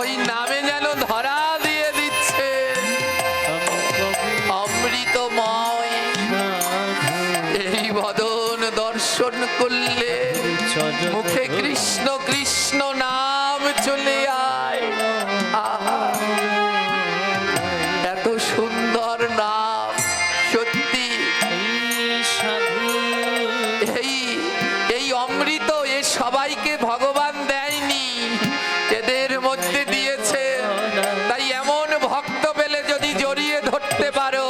ওই নামে যেন ধরা দিয়ে দিচ্ছে। অমৃতময় এই বদন দর্শন করলে মুখে কৃষ্ণ কৃষ্ণ নাম চলে আয়। আহা, এত সুন্দর নাম, সত্যি এই অমৃত এ সবাইকে ভগবান দেয়নি, এদের মধ্যে দিয়েছে। তাই এমন ভক্ত পেলে যদি জড়িয়ে ধরতে পারো,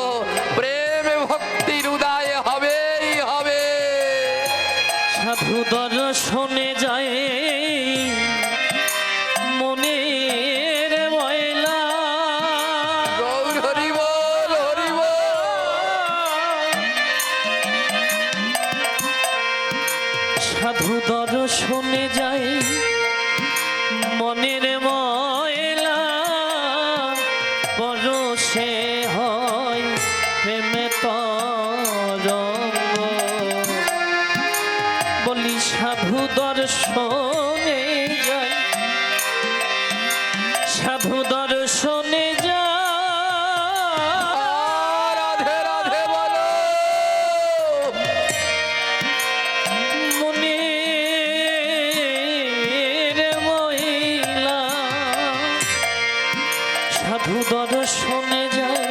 প্রেম ভক্তির উদয় হবেই হবে। সাধু দর্শনে যায় মনের ময়লা, গৌর হরি বল, হরি বল। সাধু দর্শনে যায় মনের ময়লা, পরশে হয় প্রেমে তরঙ্গ। বলি সাধু দর্শনে যায়, সাধু দর্শনে যায়, রাধে রাধে বলো। মনের মহিলা, সাধু দর্শনে যায়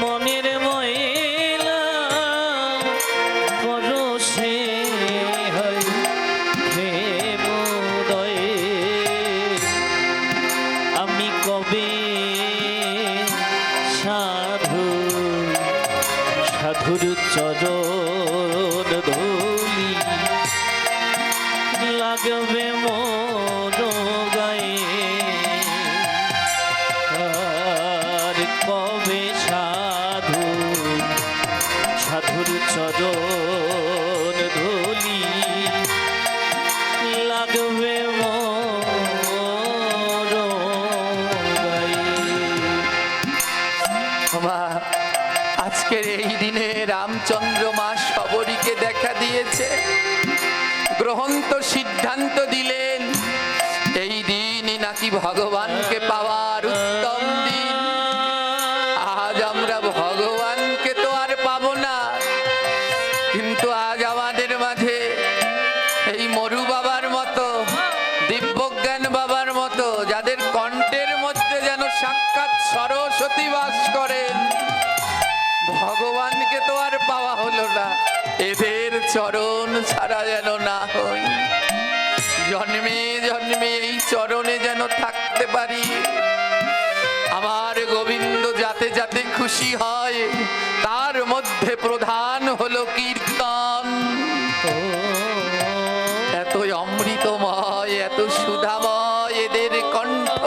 মনের মহিলা, পরশে হয় প্রেমোদয়ে। আমি কবে সাধুর চরণ ধুলি, লাগবে মোর গায়ে, আর কবে সাধুর চরণ ধুলি, লাগবে মোর গায়ে। মা, আজকের এই দিনে রামচন্দ্র মা শবরীকে দেখা দিয়েছে, গ্রহন্ত সিদ্ধান্ত দিলেন এই দিনই নাকি ভগবানকে পাওয়ার উত্তম দিন। আজ আমরা ভগবানকে তো আর পাবো না, কিন্তু আজ আমাদের মাঝে এই মরু বাবার মতো, দিব্যজ্ঞান বাবার মতো, যাদের কণ্ঠের মধ্যে যেন সাক্ষাৎ সরস্বতী বাস করেন, ছাড়া যেন না হই, জন্মে জন্মে এই চরণে যেন থাকতে পারি। আমার গোবিন্দ যাতে যাতে খুশি হয়, তার মধ্যে প্রধান হলো কীর্তন। এতই অমৃতময়, এত সুধাময় এদের কণ্ঠ।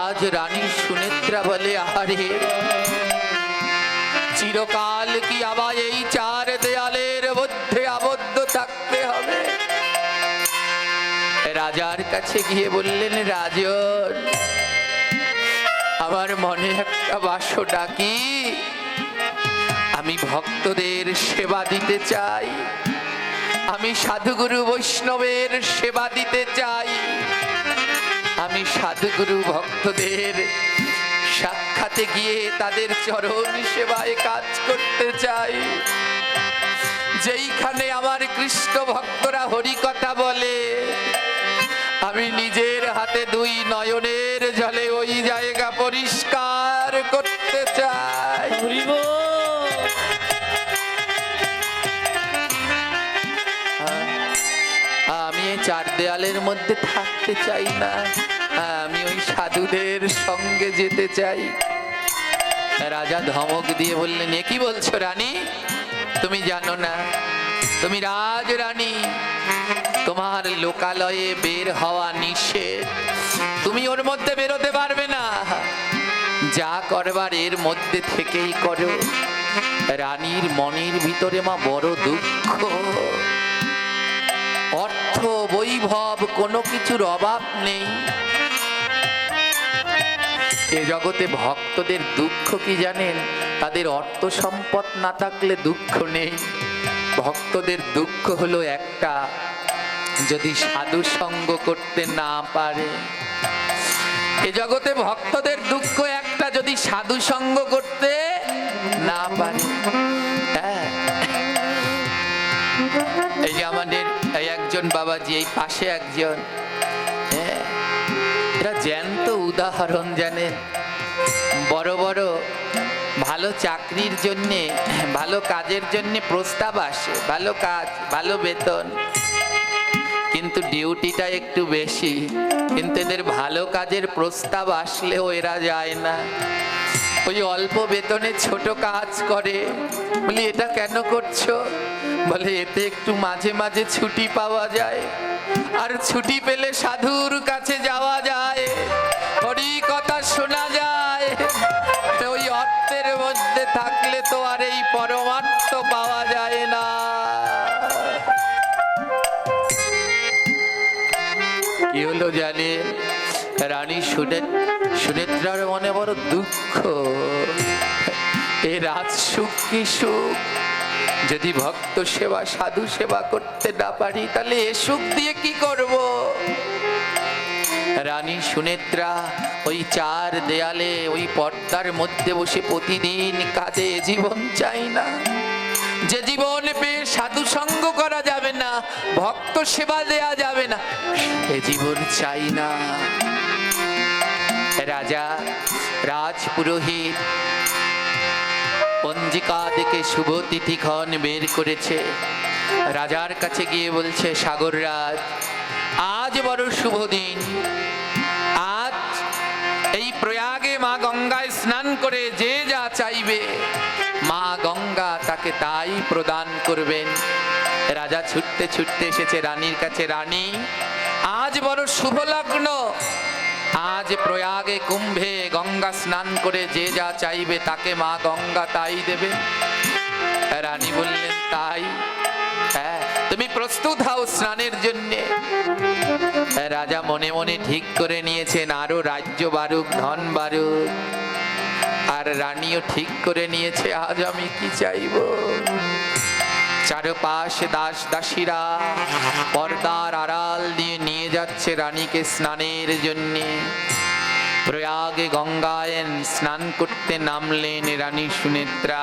আজ রানী সুনেত্রা বলে, আরে চিরকাল কি আবার এই চার দেয়ালের মধ্যে আবদ্ধ থাকতে হবে? রাজার কাছে গিয়ে বললেন, রাজন, আমার মনে একটা বাসনা কি, আমি ভক্তদের সেবা দিতে চাই, আমি সাধুগুরু বৈষ্ণবের সেবা দিতে চাই, আমি সাধুগুরু ভক্তদের সাক্ষাতে গিয়ে তাদের চরণ সেবায় কাজ করতে চাই। যেইখানে আমার কৃষ্ণ ভক্তরা হরি কথা বলে, আমি নিজের হাতে দুই নয়নের জলে ওই জায়গা পরিষ্কার করতে চাই। আমি এই চার দেয়ালের মধ্যে থাকতে চাই না, আমি ওই সাধুদের সঙ্গে যেতে চাই। রাজা ধমক দিয়ে বললেন, এ কি বলছো রানী? তুমি জানো না তুমি রাজ রানী, তোমার লোকালয়ে বের হওয়া নিষেধ, তুমি ওর মধ্যে বেরোতে পারবে না, যা করবার এর মধ্যে থেকেই করো। রানীর মনের ভিতরে মা বড় দুঃখ, অর্থ বৈভব কোনো কিছুর অভাব নেই। এ জগতে ভক্তদের দুঃখ কি জানেন? তাদের অর্থ সম্পদ না থাকলে দুঃখ নেই। ভক্তদের দুঃখ হলো একটা, যদি সাধু সঙ্গ করতে না পারে। এ জগতে ভক্তদের দুঃখ একটা, যদি সাধু সঙ্গ করতে না পারে। হ্যাঁ, এই যে আমাদের একজন বাবাজি, এই পাশে একজন, হ্যাঁ, এরা জ্যান্ত উদাহরণ জানেন। বড় বড় ভালো চাকরির জন্যে, ভালো কাজের জন্যে প্রস্তাব আসে, ভালো কাজ, ভালো বেতন, কিন্তু ডিউটিটা একটু বেশি। কিন্তু এদের ভালো কাজের প্রস্তাব আসলেও এরা যায় না, ওই অল্প বেতনে ছোট কাজ করে। বলি, এটা কেন করছো? বলে, এতে একটু মাঝে মাঝে ছুটি পাওয়া যায়, আর ছুটি পেলে সাধুর কাছে যাওয়া যায়, হরি কথা শোনা যায়। ওই অর্থের মধ্যে থাকলে তো আর এই পরমার্থ পাওয়া যায় না। কি হলো জানেন? রানী সুনেত্রার মনে বড় দুঃখ। এ রাজ সুখ কি সুখ? যদি ভক্ত সেবা, সাধু সেবা করতে না পারি, তাহলে এ সুখ দিয়ে কি করব? রানী সুনেত্রা ওই চার দেয়ালে, ওই পর্দার মধ্যে বসে প্রতিদিন কাজে। জীবন চাই না, যে জীবন পেয়ে সাধু সঙ্গ করা যাবে না, ভক্ত সেবা দেয়া যাবে না, এ জীবন চাই না। রাজা রাজপুরোহিত পঞ্জিকা দেখে শুভ তিথিক্ষণ বের করেছে। রাজার কাছে গিয়ে বলছে, সাগররাজ, আজ বড় শুভ দিন। আজ এই প্রয়াগে মা গঙ্গায় স্নান করে যে যা চাইবে, মা গঙ্গা তাকে তাই প্রদান করবেন। রাজা ছুটতে ছুটতে এসেছে রানীর কাছে। রানী, আজ বড় শুভ লগ্ন, আজ প্রয়াগে কুম্ভে গঙ্গা স্নান করে যে যা চাইবে তাকে মা গঙ্গা তাই দেবে। রানী বললেন, তাই? হ্যাঁ, তুমি প্রস্তুত হও স্নানের জন্যে। রাজা মনে মনে ঠিক করে নিয়েছেন, আরো রাজ্য বাড়ুক, ধন বাড়ুক। আর রানীও ঠিক করে নিয়েছে, আজ আমি কি চাইব। চারপাশে দাস দাসীরা পর্দার আড়াল দিয়ে নিয়ে যাচ্ছে রানীকে স্নানের জন্য। প্রয়াগে গঙ্গায় স্নান করতে নামলেন রানী সুনেত্রা।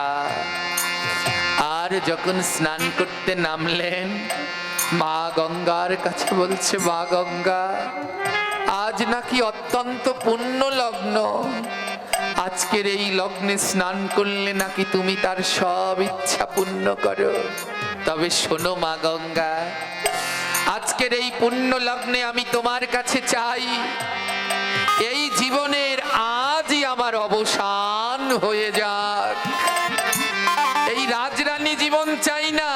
আর যখন স্নান করতে নামলেন, মা গঙ্গার কাছে বলছে, মা গঙ্গা, আজ নাকি অত্যন্ত পুণ্য লগ্ন, আজকের এই লগ্নে স্নান করলে নাকি তুমি তার সব ইচ্ছা পূর্ণ করো। তবে শোনো মা গঙ্গা, আজকের এই পুণ্য লগ্নে আমি তোমার কাছে চাই, এই জীবনের আজই আমার অবসান হয়ে যাক। এই রাজরানী জীবন চাই না,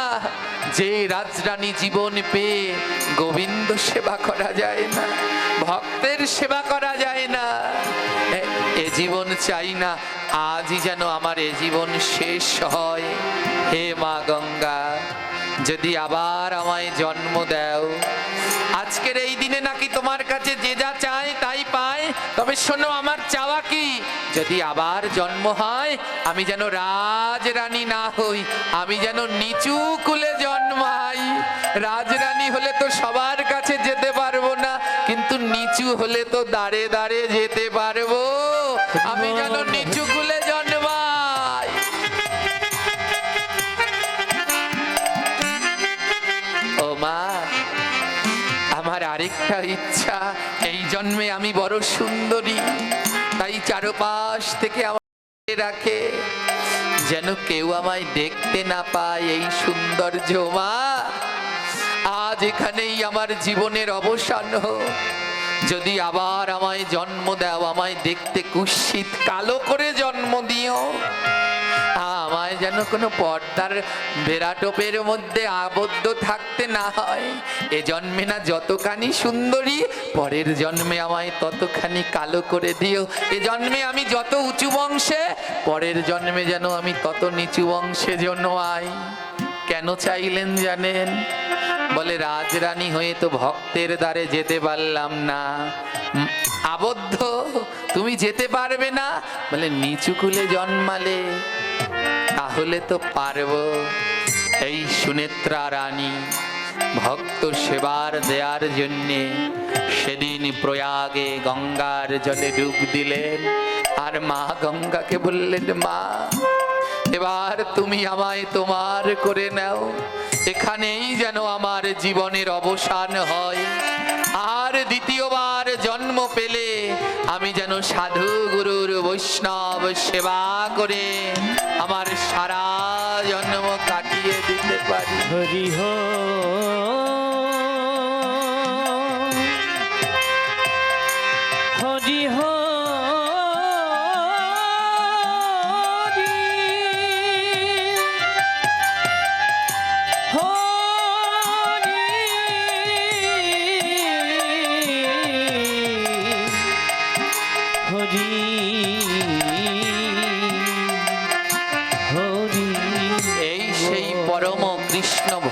যে রাজরানী জীবন পেয়ে গোবিন্দ সেবা করা যায় না, ভক্তের সেবা করা যায় না, এ জীবন চাই না। আজই যেন আমার এ জীবন শেষ হয়। হে মা গঙ্গা, যদি আবার আমায় জন্ম দাও, আজকের এই দিনে নাকি তোমার কাছে যে যা চায় তাই পায়। তবে শোনো, আমার চাওয়া কি, যদি আবার জন্ম হয় আমি যেন রাজরানী না হই, আমি যেন নিচু কুলে জন্মাই। রাজরানী হলে তো সবার কাছে যেতে পারবো না, কিন্তু নিচু হলে তো দাঁড়ে দাঁড়ে যেতে পারবো। আমি যেন নিচু কুলে জন্মাই। ও মা, আমার আরেকটা ইচ্ছা, এই জন্মে আমি বড় সুন্দরী, তাই চারপাশ থেকে আমাকে রাখে, যেন কেউ আমায় দেখতে না পায় এই সৌন্দর্য। মা, আজ এখানেই আমার জীবনের অবসান হোক। যদি আবার আমায় জন্ম দাও, আমায় দেখতে কুৎসিত কালো করে জন্ম দিও। আমায় যেন কোনো পর্দার বেড়াটোপের মধ্যে আবদ্ধ থাকতে না হয়। এ জন্মে না যতখানি সুন্দরী, পরের জন্মে আমায় ততখানি কালো করে দিও। এ জন্মে আমি যত উঁচু বংশে, পরের জন্মে যেন আমি তত নিচু বংশে জন্মাই। কেন চাইলেন জানেন? বলে রাজরানী হয়ে তো ভক্তের দ্বারে যেতে পারলাম না, আবদ্ধ, তুমি যেতে পারবে না। বলে নিচু কুলে জন্মালে তাহলে তো পারবো। এই সুনেত্রা রানী ভক্ত সেবার দেয়ার জন্যে সেদিন প্রয়াগে গঙ্গার জলে ডুব দিলেন। আর মা গঙ্গাকে বললেন, মা, এবার তুমি আমায় তোমার করে নাও, এখানেই যেন আমার জীবনের অবসান হয়। আর দ্বিতীয়বার জন্ম পেলে আমি যেন সাধু গুরুর বৈষ্ণব সেবা করে আমার সারা জন্ম কাটিয়ে দিতে পারি। হরি হো হরি হো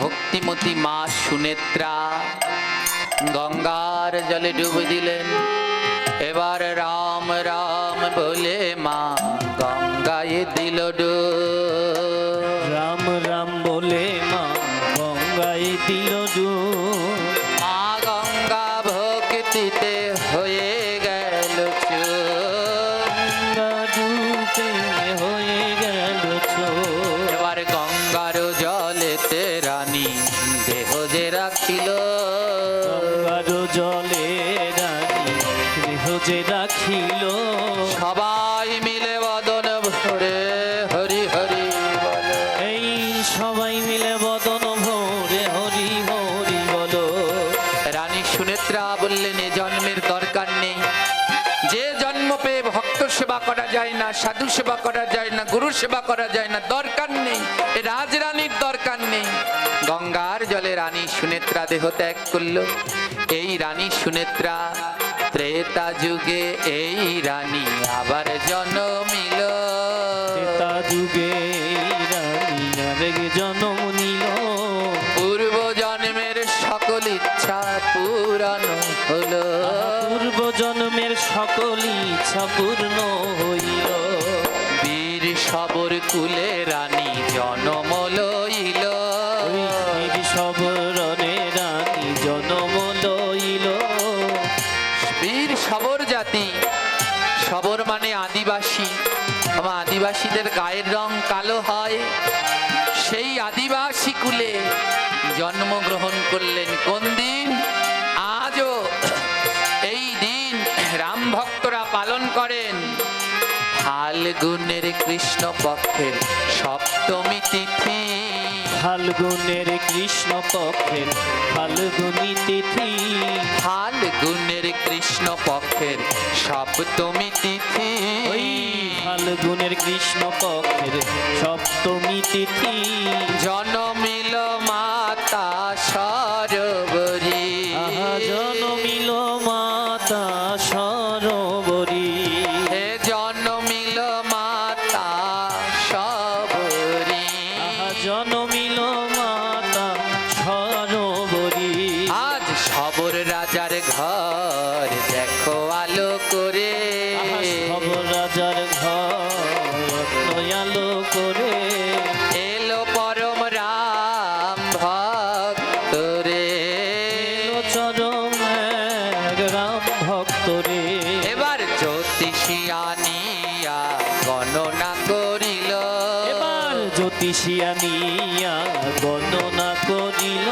ভক্তিমতী মা সুনেত্রা গঙ্গার জলে ডুব দিলেন। এবার রাম রাম বলে মা গঙ্গায় দিল ডুব। রাম রাম বলে মা গঙ্গায় দিল ডুব। মা গঙ্গা ভক্তিতে হয়ে গেল চুপ, ডুবে হয়ে গেল চোখ। এবার গঙ্গার জলেতে রানী দেহ যে রাখিল, গঙ্গার জলে রানী দেহ যে রাখিল। সবাই মিলে বদন ভরে হরি হরি বলো। এই সবাই মিলে বদন ভরে হরি হরি বলো। রানী সুনেত্রা বললেন, এ জন্মের দরকার নেই। যে জন্ম পেয়ে ভক্ত সেবা করা যায় না, সাধু সেবা করা যায় না, গুরু সেবা করা যায় না, দরকার নেই। এ রাজরানীর দরকার নেই। গঙ্গার জলে রানী সুনেত্রা দেহ ত্যাগ করল। এই রানী সুনেত্রা ত্রেতা যুগে এই রানী আবার জন্মিল। ত্রেতা যুগে রানী আরেক জন্ম নিল। পূর্ব জন্মের সকল ইচ্ছা পূরণ হলো, পূর্ব জন্মের সকল ইচ্ছা পূর্ণ হইল। বীর সবর কুলে রানী জন্ম লইল। বীর সবরণে রানী জন্ম লইল। বীর সবর জাতি, সবর মানে আদিবাসী। আমার আদিবাসীদের গায়ের রং কালো হয়। সেই আদিবাসী কুলে জন্মগ্রহণ করলেন। কোন দিন? আজও এই দিন রাম ভক্তরা পালন করেন। ফাল্গুনের কৃষ্ণ পক্ষের সপ্তমী তিথি, ফাল্গুনের কৃষ্ণ পক্ষের ফাল্গুনী তিথি, ফাল্গুনের কৃষ্ণ পক্ষের সপ্তমী তিথি, ওই ফাল্গুনের কৃষ্ণ পক্ষের সপ্তমী তিথি, জনমিল মাতা সরোবরী, আহা জনমিল মাতা সরোবরী, হে জনমিল মাতা সরোবরী, আহা জনমিল মাতা সরোবরী, আজ সবর রাজার ঘর দেখো আলো করে, আহা সব রাজার ঘর আলো করে, এলো পরম রাম ভক্ত রে, এলো চরম এক রাম ভক্ত রে, এবার জ্যোতিষিয়ানিয়া গণনা করিল, এবার জ্যোতিষিয়ানিয়া গণনা করিল,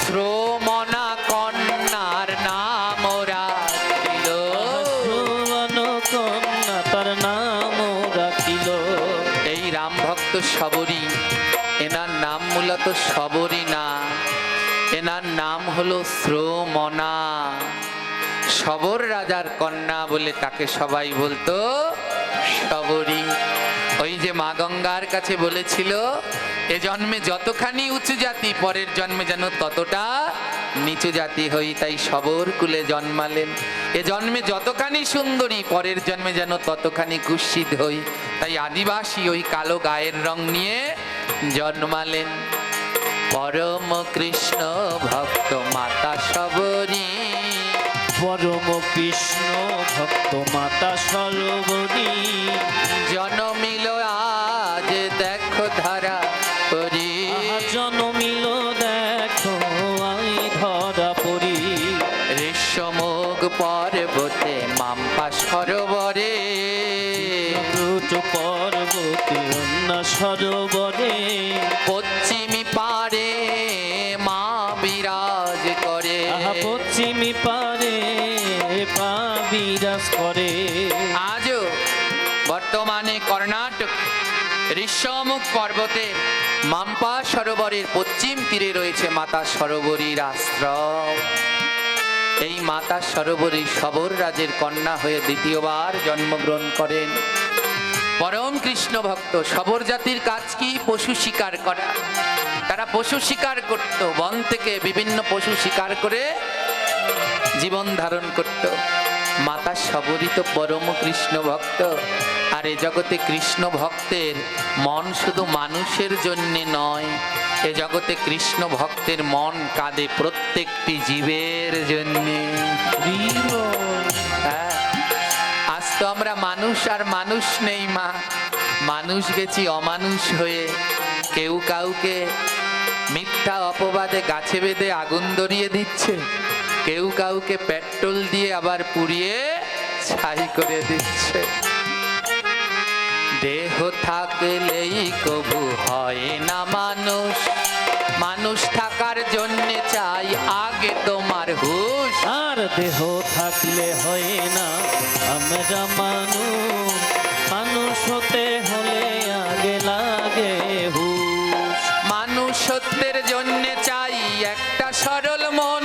শ্রমণা কন্যার নাম রাখিল, সুবর্ণ কন্যা তার নাম রাখিল, এই রাম ভক্ত সবরী, এনার নাম মূলত সবরী না, এনার নাম হলো শ্রমণা। সবর রাজার কন্যা বলে তাকে সবাই বলতো সবরী। ওই যে মা গঙ্গার কাছে বলেছিল, এ জন্মে যতখানি উঁচু জাতি, পরের জন্মে যেন ততটা নিচু জাতি হই, তাই সবর কুলে জন্মালেন। এ জন্মে যতখানি সুন্দরী, পরের জন্মে যেন ততখানি কুৎসিত হই, তাই আদিবাসী ওই কালো গায়ের রং নিয়ে জন্মালেন। পরম কৃষ্ণ ভক্ত মাতা সবরী, পরম কৃষ্ণ ভক্ত মাতা সরোবরী, জনমিল আজ দেখো ধরা পরি, আহা জনমিল দেখো আই ধরা পড়ি, ঋষ্যমুখ পর্বতে মাম্পা সরোবরে, রুট পর্বতে অন্য সরোবরে, পশ্চিমী পারে মা বিরাজ করে, আহা পশ্চিমী পারে পা বিরাজ করে, আজও বর্তমানে কর্ণাটক ঋষ্যমুখ পর্বতে মাম্পা সরোবরের পশ্চিম তীরে রয়েছে মাতা সরোবরীর আশ্রম। এই মাতা সরোবরী সবর রাজের কন্যা হয়ে দ্বিতীয়বার জন্মগ্রহণ করেন। পরম কৃষ্ণ ভক্ত সবর জাতির কাজ কি? পশু শিকার করা। তারা পশু শিকার করত, বন থেকে বিভিন্ন পশু শিকার করে জীবন ধারণ করত। মাতা সবরী তো পরম কৃষ্ণ ভক্ত, আর এ জগতে কৃষ্ণ ভক্তের মন শুধু মানুষের জন্যে নয়, এ জগতে কৃষ্ণ ভক্তের মন কাঁদে প্রত্যেকটি জীবের জন্যে। হ্যাঁ, আজ তো আমরা মানুষ আর মানুষ নেই মা, মানুষ গেছি অমানুষ হয়ে। কেউ কাউকে মিথ্যা অপবাদে গাছে বেঁধে আগুন ধরিয়ে দিচ্ছে, কেউ কাউকে পেট্রোল দিয়ে আবার পুড়িয়ে ছাই করে দিচ্ছে। দেহ থাকলেই কবু হয় না মানুষ, মানুষ থাকার জন্য চাই আগে তোমার হুঁশ। আর দেহ থাকলে হয় না আমরা মানুষ, মানুষ হতে হলে আগে লাগে হুঁশ। মানুষ সত্যের জন্য চাই একটা সরল মন,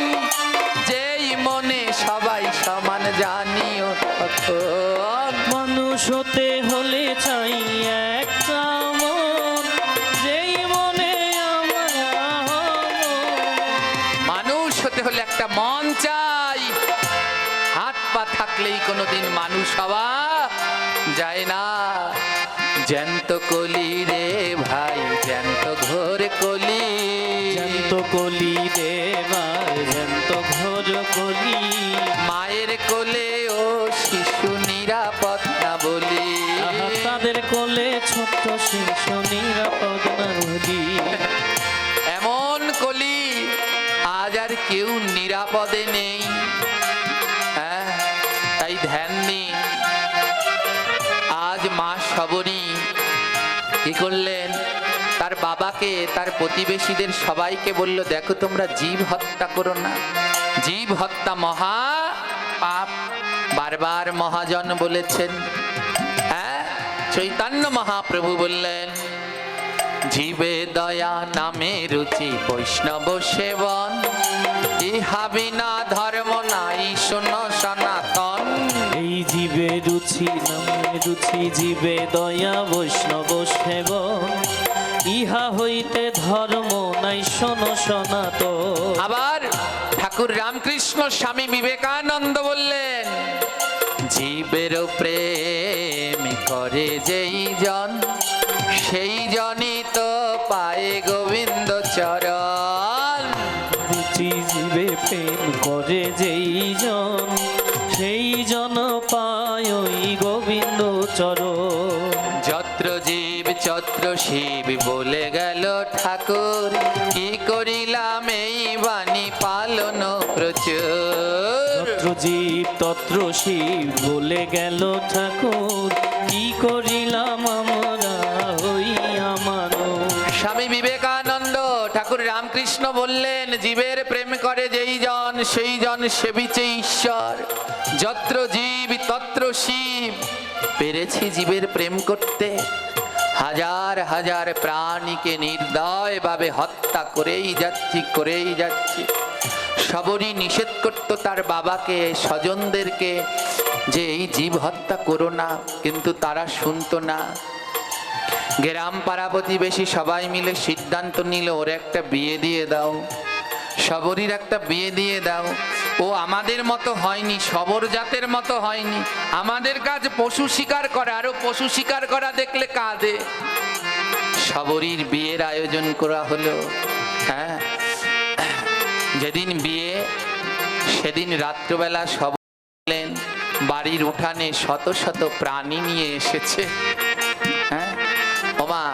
যেই মনে সবাই সমান জানিও তখন। মানুষ হতে হলে চাই একটা মন, যেই মনে আমরা হব। মানুষ হতে হলে একটা মন চাই, হাত পা থাকলেই কোনোদিন মানুষ হওয়া যায় না। জ্যান্ত কলি রে ভাই, জ্যান্ত ঘোর কলি, জ্যান্ত কলি দেবার জ্যান্ত ঘোর কলি, মায়ের কোলে ও শিশু নিরাপদ না বলি। আহা তাদের কোলে ছোট্ট শিশু নিরাপদ না বলি। এমন কলি আজ আর কেউ নিরাপদে নেই। হ্যাঁ, তাই ধ্যান দিন। আজ মা সবরী কি করলেন? তার বাবাকে, তার প্রতিবেশীদের সবাইকে বলল, দেখো তোমরা জীব হত্যা করো না, জীব হত্যা মহা পাপ। বারবার মহাজন বলেছেন। হ্যাঁ, চৈতন্য মহাপ্রভু বললেন, জীবে দয়া নামে রুচি বৈষ্ণব সেবন, ইহা বিনা ধর্ম নাই শোনো সনাতন। এই জীবে রুচি নামে রুচি, জীবে দয়া বৈষ্ণব সেবন, ইহা হইতে ধর্ম নাই শোনো সনাতন। আবার ঠাকুর রামকৃষ্ণ স্বামী বিবেকানন্দ বললেন, জীবের প্রেম করে যেই জন, সেই জনই তো পায়ে গোবিন্দ চরণ। রুচি জীবে প্রেম করে যেই জন, সেই জন পায় ওই গোবিন্দ চরণ। যত্র জীব চত্র শিব বলে গেল ঠাকুর, কি করিলাম এই বাণী পালন প্রচুর। যত্র জীব তত্র শিব বলে গেল ঠাকুর, কি করিলাম আমরা হইয়া মানুষ। স্বামী বিবেকানন্দ ঠাকুর রামকৃষ্ণ বললেন, জীবের প্রেম করে যেই জন, সেই জন সেবিছে ঈশ্বর। যত্র জীব তত্র শিব। পেরেছি জীবের প্রেম করতে, হাজার হাজার প্রাণীকে নির্দয়ভাবে হত্যা করেই যাচ্ছি। সবরই নিষেধ করতো তার বাবাকে, স্বজনদেরকে, যে এই জীব হত্যা করো না, কিন্তু তারা শুনতো না। গ্রাম পাড়া প্রতিবেশী সবাই মিলে সিদ্ধান্ত নিল, ওর একটা বিয়ে দিয়ে দাও, সবরীর একটা বিয়ে দিয়ে দাও। ও আমাদের মতো হয়নি, সবর জাতের মতো হয়নি। আমাদের কাজ পশু শিকার করা, আরো পশু শিকার করা দেখলে কাঁদে। সবরীর বিয়ের আয়োজন করা হলো। হ্যাঁ, যেদিন বিয়ে সেদিন রাত্রবেলা সব বাড়ির উঠানে শত শত প্রাণী নিয়ে এসেছে। হ্যাঁ, ওমা,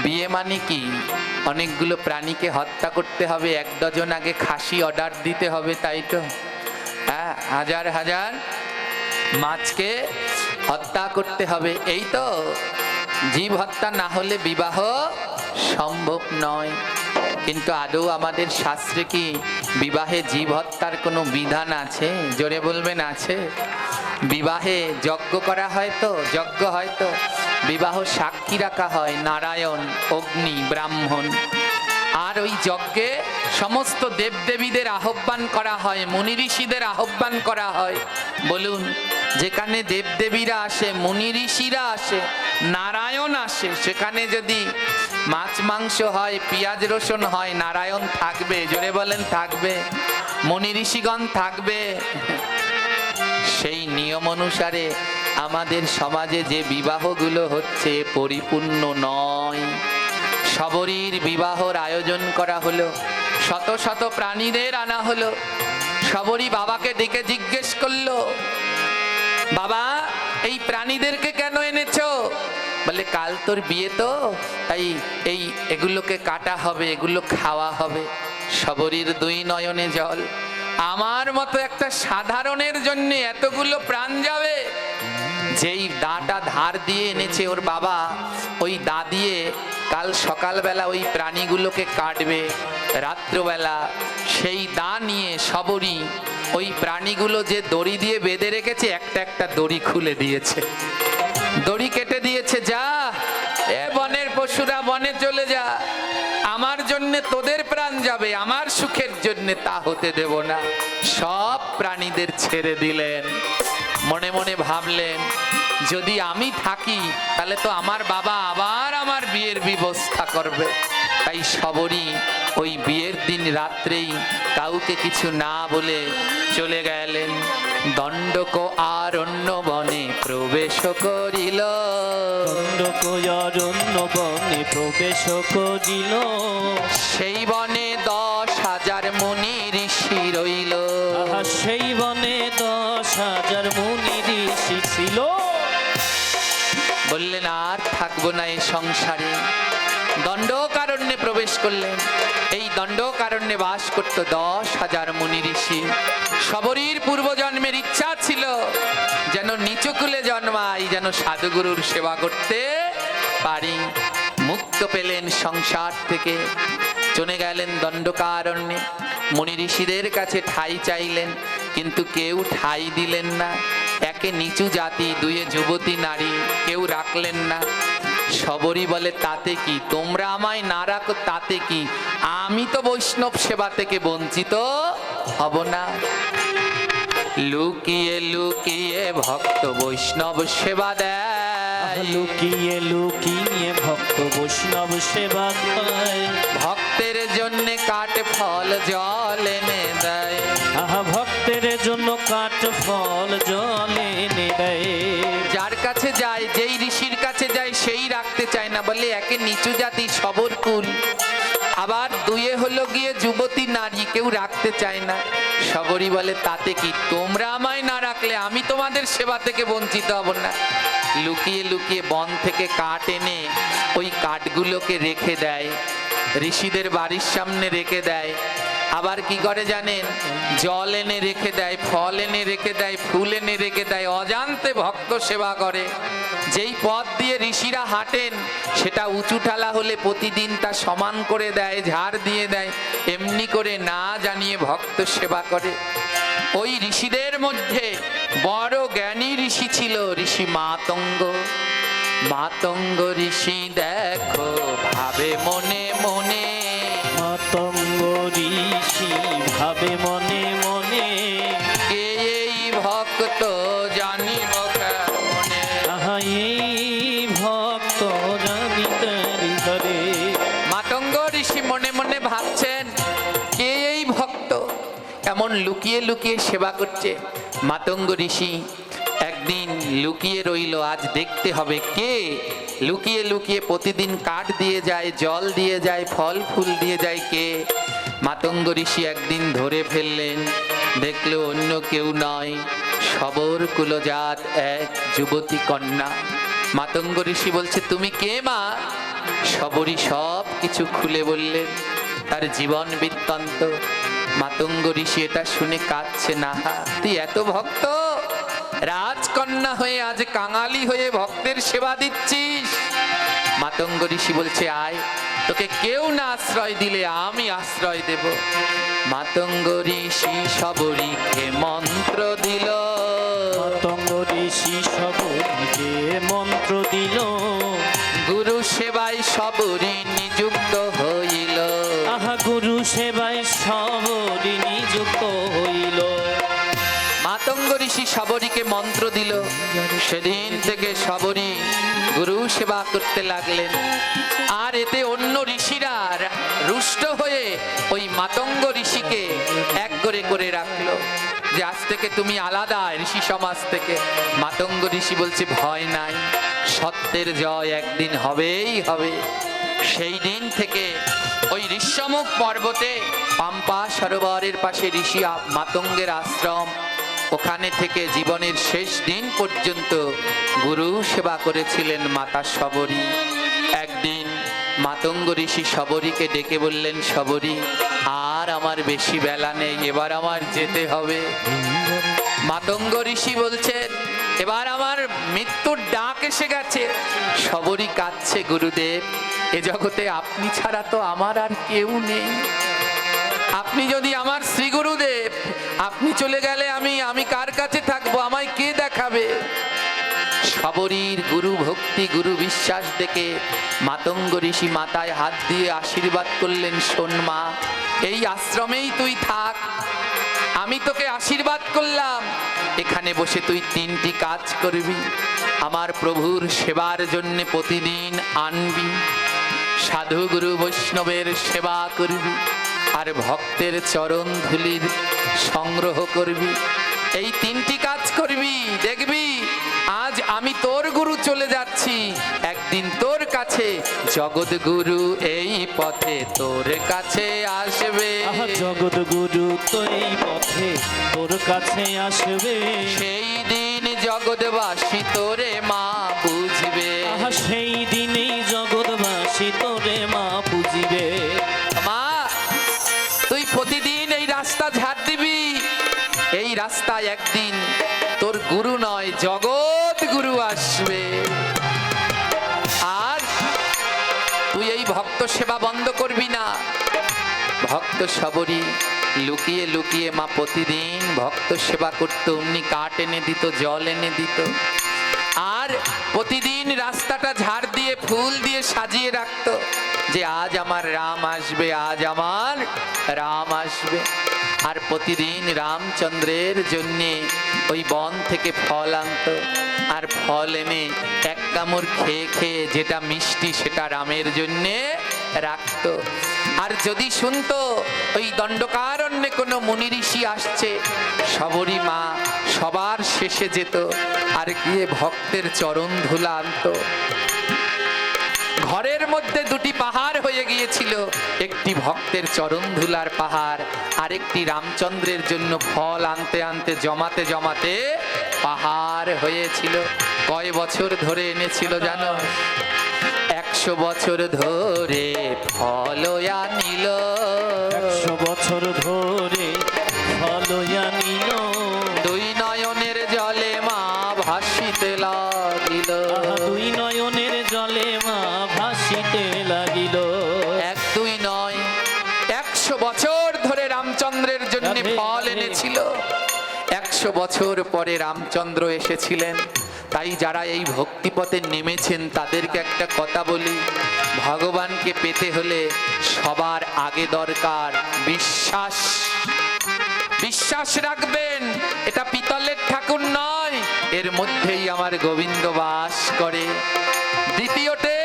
বিয়ে মানে কি? অনেকগুলো প্রাণীকে হত্যা করতে হবে, 1 ডজন আগে খাসি অর্ডার দিতে হবে, তাই তো? হ্যাঁ, হাজার হাজার মাছকে হত্যা করতে হবে, এই তো। জীব হত্যা না হলে বিবাহ সম্ভব নয়। কিন্তু আদৌ আমাদের শাস্ত্রে কি বিবাহে জীব হত্যার কোনো বিধান আছে? জোরে বলবেন, আছে? বিবাহে যজ্ঞ করা হয় তো, যজ্ঞ হয় তো, বিবাহ সাক্ষী রাখা হয় নারায়ণ, অগ্নি, ব্রাহ্মণ। আর ওই যজ্ঞে সমস্ত দেবদেবীদের আহ্বান করা হয়, মুনি ঋষিদের আহ্বান করা হয়। বলুন, যেখানে দেবদেবীরা আসে, মুনি ঋষিরা আসে, নারায়ণ আসে, সেখানে যদি মাছ মাংস হয়, পেঁয়াজ রসুন হয়, নারায়ণ থাকবে? জোরে বলেন, থাকবে? মুনি ঋষিগণ থাকবে। সেই নিয়ম অনুসারে আমাদের সমাজে যে বিবাহগুলো হচ্ছে পরিপূর্ণ নয়। সবরীর বিবাহর আয়োজন করা হলো, শত শত প্রাণীদের আনা হলো। সবরী বাবাকে ডেকে জিজ্ঞেস করলো, বাবা, এই প্রাণীদেরকে কেন এনেছো? বলে, কাল তোর বিয়ে তো, তাই এগুলোকে কাটা হবে, এগুলো খাওয়া হবে। সবরীর 2 নয়নে জল। আমার মতো একটা সাধারণের জন্য এতগুলো প্রাণ যাবে? যেই দাটা ধার দিয়ে এনেছে ওর বাবা, ওই দা দিয়ে কাল সকালবেলা ওই প্রাণীগুলোকে কাটবে, রাত্রবেলা সেই দা নিয়ে সবরী ওই প্রাণীগুলো যে দড়ি দিয়ে বেঁধে রেখেছে, একটা একটা দড়ি খুলে দিয়েছে, দড়ি কেটে দিয়েছে। যা, এ বনের পশুরা বনে চলে যা, আমার জন্য তোদের প্রাণ যাবে, আমার সুখের জন্য তা হতে দেব না। সব প্রাণীদের ছেড়ে দিলেন। মনে মনে ভাবলেন, যদি আমি থাকি তাহলে তো আমার বাবা আবার আমার বিয়ের ব্যবস্থা করবে। তাই সবরী ওই বিয়ের দিন রাত্রেই কাউকে কিছু না বলে চলে গেলেন। দণ্ডক আরণ্য বনে প্রবেশ করিল, দণ্ডক অরণ্য বনে প্রবেশ করিল, সেই বনে 10,000 মুনি ঋষি রইল। সেই বনে 10,000 মুনি ঋষি ছিল। বললেন, আর থাকবো না এই সংসারে। দণ্ডকারণ্যে প্রবেশ করলেন। এই দণ্ডকারণ্যে বাস করত 10,000 মুনি ঋষি। সবরীর পূর্বজন্মের ইচ্ছা ছিল যেন নিচুকুলে জন্মাই, যেন সাধুগুরুর সেবা করতে পারি। মুক্ত পেলেন সংসার থেকে, চলে গেলেন দণ্ডকারণ্যে। মুনি ঋষিদের কাছে ঠাঁই চাইলেন, কিন্তু কেউ ঠাঁই দিলেন না। এক একে নিচু জাতি, দুয়ে যুবতী নারী, কেউ রাখলেন না। শবরী বলে তাতে কি, তোমরা আমায় না রাখো তাতে কি, আমি তো বৈষ্ণব সেবা থেকে বঞ্চিত হব না। লুকিয়ে লুকিয়ে ভক্ত বৈষ্ণব সেবা দেয়, লুকিয়ে লুকিয়ে ভক্ত বৈষ্ণব সেবা দেয়, ভক্তের জন্য কাট ফল জল এনে দেয়। আহা ভক্তের জন্য কাঠ ফল জল এনে দেয়। যার কাছে যায়, যেই ঋষির কাছে যায় সেই রাখতে চায় না, বলে একে নিচু জাতি সবর কুল, আবার দুয়ে হলো গিয়ে যুবতী নারী, কেউ রাখতে চায় না। শবরী বলে তাতে কি, তোমরা আমায় না রাখলে আমি তোমাদের সেবা থেকে বঞ্চিত হব না। লুকিয়ে লুকিয়ে বন থেকে কাঠ এনে ওই কাঠগুলোকে রেখে দেয়, ঋষিদের বাড়ির সামনে রেখে দেয়। আবার কি করে জানেন, জল এনে রেখে দেয়, ফল এনে রেখে দেয়, ফুল এনে রেখে দেয়, অজান্তে ভক্ত সেবা করে। যেই পথ দিয়ে ঋষিরা হাঁটেন সেটা উঁচু ঠালা হলে প্রতিদিন তা সমান করে দেয়, ঝাড় দিয়ে দেয়, এমনি করে না জানিয়ে ভক্ত সেবা করে। ওই ঋষিদের মধ্যে বড় জ্ঞানী ঋষি ছিল ঋষি মাতঙ্গ। মাতঙ্গ ঋষি দেখো ভাবে মনে মনে, মাতঙ্গ ঋষি ভাবে মনে মনে, কে এই ভক্ত জানিব মনে। আহা এই ভক্ত জানিতে হৃদয়ে। মাতঙ্গ ঋষি মনে মনে ভাবছেন, কে এই ভক্ত এমন লুকিয়ে লুকিয়ে সেবা করছে। মাতঙ্গ ঋষি একদিন লুকিয়ে রইল, আজ দেখতে হবে কে লুকিয়ে লুকিয়ে প্রতিদিন কাঠ দিয়ে যায়, জল দিয়ে যায়, ফল ফুল দিয়ে যায়, কে। মাতঙ্গ ঋষি একদিন ধরে ফেললেন, দেখলো অন্য কেউ নয়, সবর কুলজাত এক যুবতী কন্যা। মাতঙ্গ ঋষি বলছে, তুমি কে মা? শবরী সব কিছু খুলে বললেন, তার জীবন বৃত্তান্ত। মাতঙ্গ ঋষি এটা শুনে কাঁদছে, না তুই এত ভক্ত, রাজকন্যা হয়ে আজ কাঙালি হয়ে ভক্তের সেবা দিচ্ছিস। মাতঙ্গ ঋষি বলছে, আয়, তোকে কেউ না আশ্রয় দিলে আমি আশ্রয় দেব। মাতঙ্গ ঋষি শবরীকে মন্ত্র দিল, মাতঙ্গ ঋষি শবরীকে মন্ত্র দিল, গুরু সেবায় শবরী নিযুক্ত হইল। আহা গুরু সেবায় শবরী নিযুক্ত হইল। মাতঙ্গ ঋষি শবরীকে মন্ত্র দিল, সেদিন থেকে শবরী গুরু সেবা করতে লাগলেন। আর এতে অন্য ঋষিরা রুষ্ট হয়ে ওই মাতঙ্গ ঋষিকে এক করে করে রাখলো, যে আজ থেকে তুমি আলাদা ঋষি সমাজ থেকে। মাতঙ্গ ঋষি বলছে, ভয় নাই, সত্যের জয় একদিন হবেই হবে। সেই দিন থেকে ওই ঋষ্যমুখ পর্বতে পাম্পা সরোবরের পাশে ঋষি মাতঙ্গের আশ্রম, ওখানে থেকে জীবনের শেষ দিন পর্যন্ত গুরু সেবা করেছিলেন মাতা শবরী। একদিন মাতঙ্গ ঋষি শবরীকে ডেকে বললেন, শবরী আর আমার বেশি বেলা নেই, এবার আমার যেতে হবে। মাতঙ্গ ঋষি বলছেন, এবার আমার মৃত্যুর ডাক এসে গেছে। শবরী কাঁদছে, গুরুদেব এ জগতে আপনি ছাড়া তো আমার আর কেউ নেই, আপনি যদি আমার শ্রী গুরুদেব, আপনি চলে গেলে আমি কার কাছে থাকবো, আমায় কে দেখাবে? শবরীর গুরু ভক্তি গুরু বিশ্বাস দেখে মাতঙ্গ ঋষি মাথায় হাত দিয়ে আশীর্বাদ করলেন, শোন মা, এই আশ্রমেই তুই থাক, আমি তোকে আশীর্বাদ করলাম, এখানে বসে তুই 3টি কাজ করবি। আমার প্রভুর সেবার জন্য প্রতিদিন আনবি, সাধু গুরু বৈষ্ণবের সেবা করবি, আর ভক্তের চরণ ধুলির সংগ্রহ করবি। এই 3টি কাজ করবি, দেখবি আজ আমি তোর গুরু চলে যাচ্ছি, একদিন তোর কাছে জগৎ গুরু এই পথে তোর কাছে আসবে। আহা জগৎ গুরু তো এই পথে তোর কাছে আসবে, সেই দিন জগৎবাসী তোরে মা বুঝবে। আহা সেই দিনেই জগৎবাসী তোরে মা বুঝিবে। মা তুই প্রতিদিন এই রাস্তা ঝাড় দিবি, এই রাস্তায় একদিন তোর গুরু নয় জগৎ গুরু আসবে। আর তুই এই ভক্ত সেবা বন্ধ করবি না। ভক্ত শবরী লুকিয়ে লুকিয়ে মা প্রতিদিন ভক্ত সেবা করতো। অমনি কাঠ এনে দিত, জল এনে দিত, আর প্রতিদিন রাস্তাটা ঝাড় দিয়ে ফুল দিয়ে সাজিয়ে রাখতো যে আজ আমার রাম আসবে, আজ আমার রাম আসবে। আর প্রতিদিন রামচন্দ্রের জন্যে ওই বন থেকে ফল আনতো, আর ফল এনে এক কামড় খেয়ে খেয়ে যেটা মিষ্টি সেটা রামের জন্যে রাখতো। আর যদি শুনতো ওই দণ্ডকারণ্যে কোনো মুনি ঋষি আসছে, সবরই মা সবার শেষে যেত আর গিয়ে ভক্তের চরণ ধুলা আনতো। ঘরের মধ্যে দুটি পাহাড় হয়ে গিয়েছিল, একটি ভক্তের চরণ ধুলার পাহাড়, আরেকটি রামচন্দ্রের জন্য ফল আনতে আনতে জমাতে জমাতে পাহাড় হয়েছিল। কয় বছর ধরে এনেছিল জানো? 100 বছর ধরে ফল আনিল, 100 বছর ধরে ফল আনিল, দুই নয়নের জলে মা ভাসিতে লাগিল, দুই নয়নের জলে মা ভাসিতে লাগিল। 1 2 নয়, 100 বছর ধরে রামচন্দ্রের জন্য ফল এনেছিল। 100 বছর পরে রামচন্দ্র এসেছিলেন। তাই যারা এই ভক্তিপথে নেমেছেন তাদেরকে একটা কথা বলি, ভগবানকে পেতে হলে সবার আগে দরকার বিশ্বাস। বিশ্বাস রাখবেন, এটা পিতলের ঠাকুর নয়, এর মধ্যেই আমার গোবিন্দ বাস করে। দ্বিতীয়তে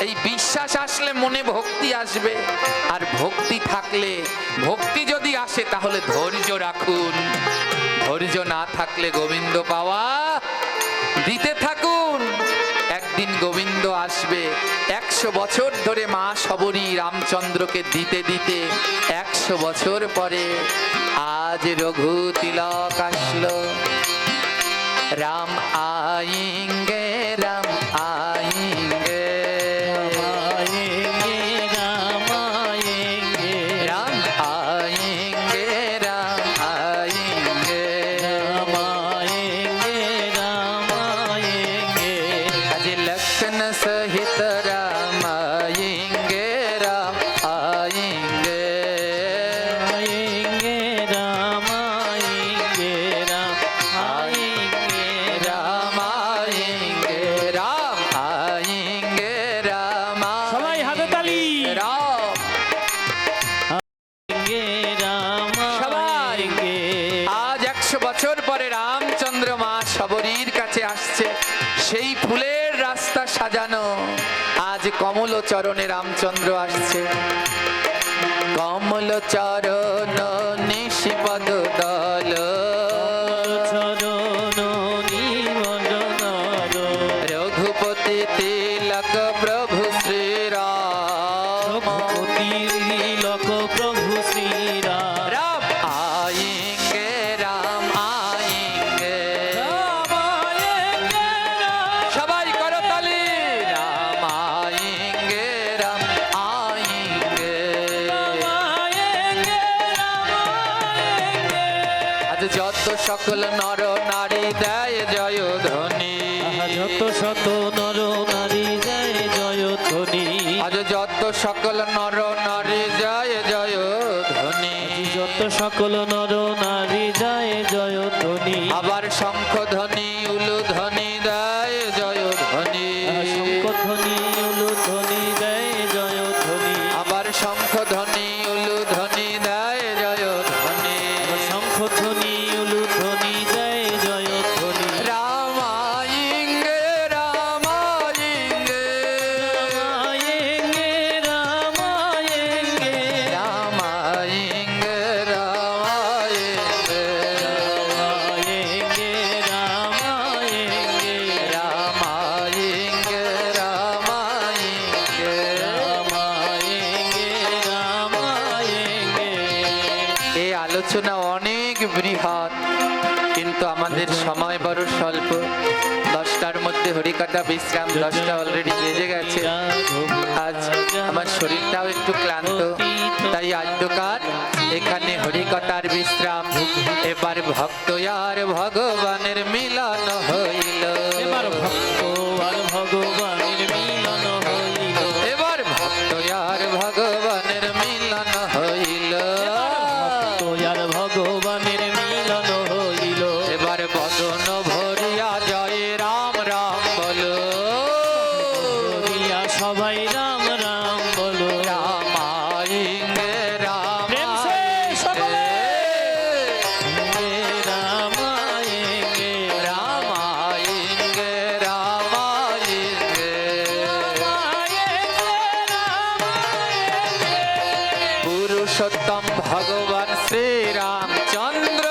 এই বিশ্বাস আসলে মনে ভক্তি আসবে, আর ভক্তি থাকলে, ভক্তি যদি আসে তাহলে ধৈর্য রাখুন, ধৈর্য না থাকলে গোবিন্দ পাওয়া, দিতে থাকুন, একদিন গোবিন্দ আসবে। 100 বছর ধরে মা সবরী রামচন্দ্রকে দিতে দিতে 100 বছর পরে আজ রঘু তিলক আসলো। রাম আয়েঙ্গে, রাম আয়েঙ্গে, রাম আয়েঙ্গে, রাম আয়েঙ্গে, রাম আয়েঙ্গে, রাম আয়েঙ্গে, রাম আয়েঙ্গে, আজ লক্ষণ সহিত রাম আয়েঙ্গে, রাম আয়েঙ্গে, আয়েঙ্গে, রাম আয়েঙ্গে, রাম আয়েঙ্গে, রাম আয়েঙ্গে, রাম আয়েঙ্গে, রাম সবাই হাতে তালি। রাম আয়েঙ্গে, রাম সবাই। আয়েঙ্গে। আজ 100 বছর পরে রামচন্দ্র মা সবরীর কাছে আসছে। সেই ফুলের রাস্তা সাজানো, আজ কমল চরণে রামচন্দ্র আসছে। কমল চরণ নিশিপদ দল, চরণ নিবন্ধন, রঘুপতি তিলক প্রভু শ্রীরাম, রঘুপতি তিলক প্রভু শ্রীরাম। রাম আয়েঙ্গে, রাম আয়েঙ্গে, রাম আয়েঙ্গে, সবাই করতালি, রাম আয়েঙ্গে, রাম আয়েঙ্গে, রাম আয়েঙ্গে, রাম আয়েঙ্গে। আজ যত সকল নর নারী দেয় জয় ধ্বনি, যত শত নর নারী যায় জয় ধ্বনি, আজ যত সকল নর নারী জয় জয় ধ্বনি, যত সকল নর নারী যায় জয় ধ্বনি, আবার শঙ্খ ধ্বনি উলু ধ্বনি দেয় জয় ধ্বনি, শঙ্খ ধ্বনি উলু ধ্বনি দেয় জয় ধ্বনি, আবার শঙ্খ ধ্বনি উলু ধ্বনি দেয় জয় ধ্বনি, শঙ্খ ধ্বনি উলু ধ্বনি দেয় জয় ধ্বনি। রাম আয়েঙ্গে, রাম আয়েঙ্গে, আয়েঙ্গে, রাম আয়েঙ্গে, রাম আয়েঙ্গে, রাম আয়েঙ্গে, আয়েঙ্গে, রাম আয়েঙ্গে, রাম আয়েঙ্গে, রাম আয়েঙ্গে। রাম আয়েঙ্গে, রাম আয়েঙ্গে। এই আলোচনা অনেক বৃহৎ, কিন্তু আমাদের সময় বড় স্বল্প। 10টার মধ্যে হরিকথা বিশ্রাম, 10টা অলরেডি বেজে গেছে। আজ আমার শরীরটাও একটু ক্লান্ত, তাই আদ্যকার এখানে হরিকথার বিশ্রাম। এবার ভক্ত আর ভগবানের মিলন হইল, এবার ভক্ত আর ভগবানের মিলন হইল, এবার ভক্ত আর ভগবানের মিলন হইল, এবার পুরুষোত্তম ভগবান শ্রীরামচন্দ্র,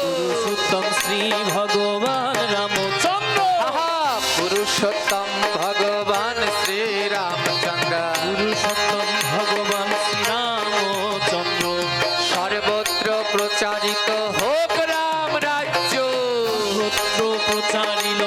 পুরুষোত্তম শ্রী ভগবান রামচন্দ্র, আহা পুরুষোত্তম ভগবান শ্রীরামচন্দ্র, পুরুষোত্তম ভগবান শ্রীরামচন্দ্র। সর্বত্র প্রচারিত হোক রাম রাজ্য, সর্বত্র প্রচারিল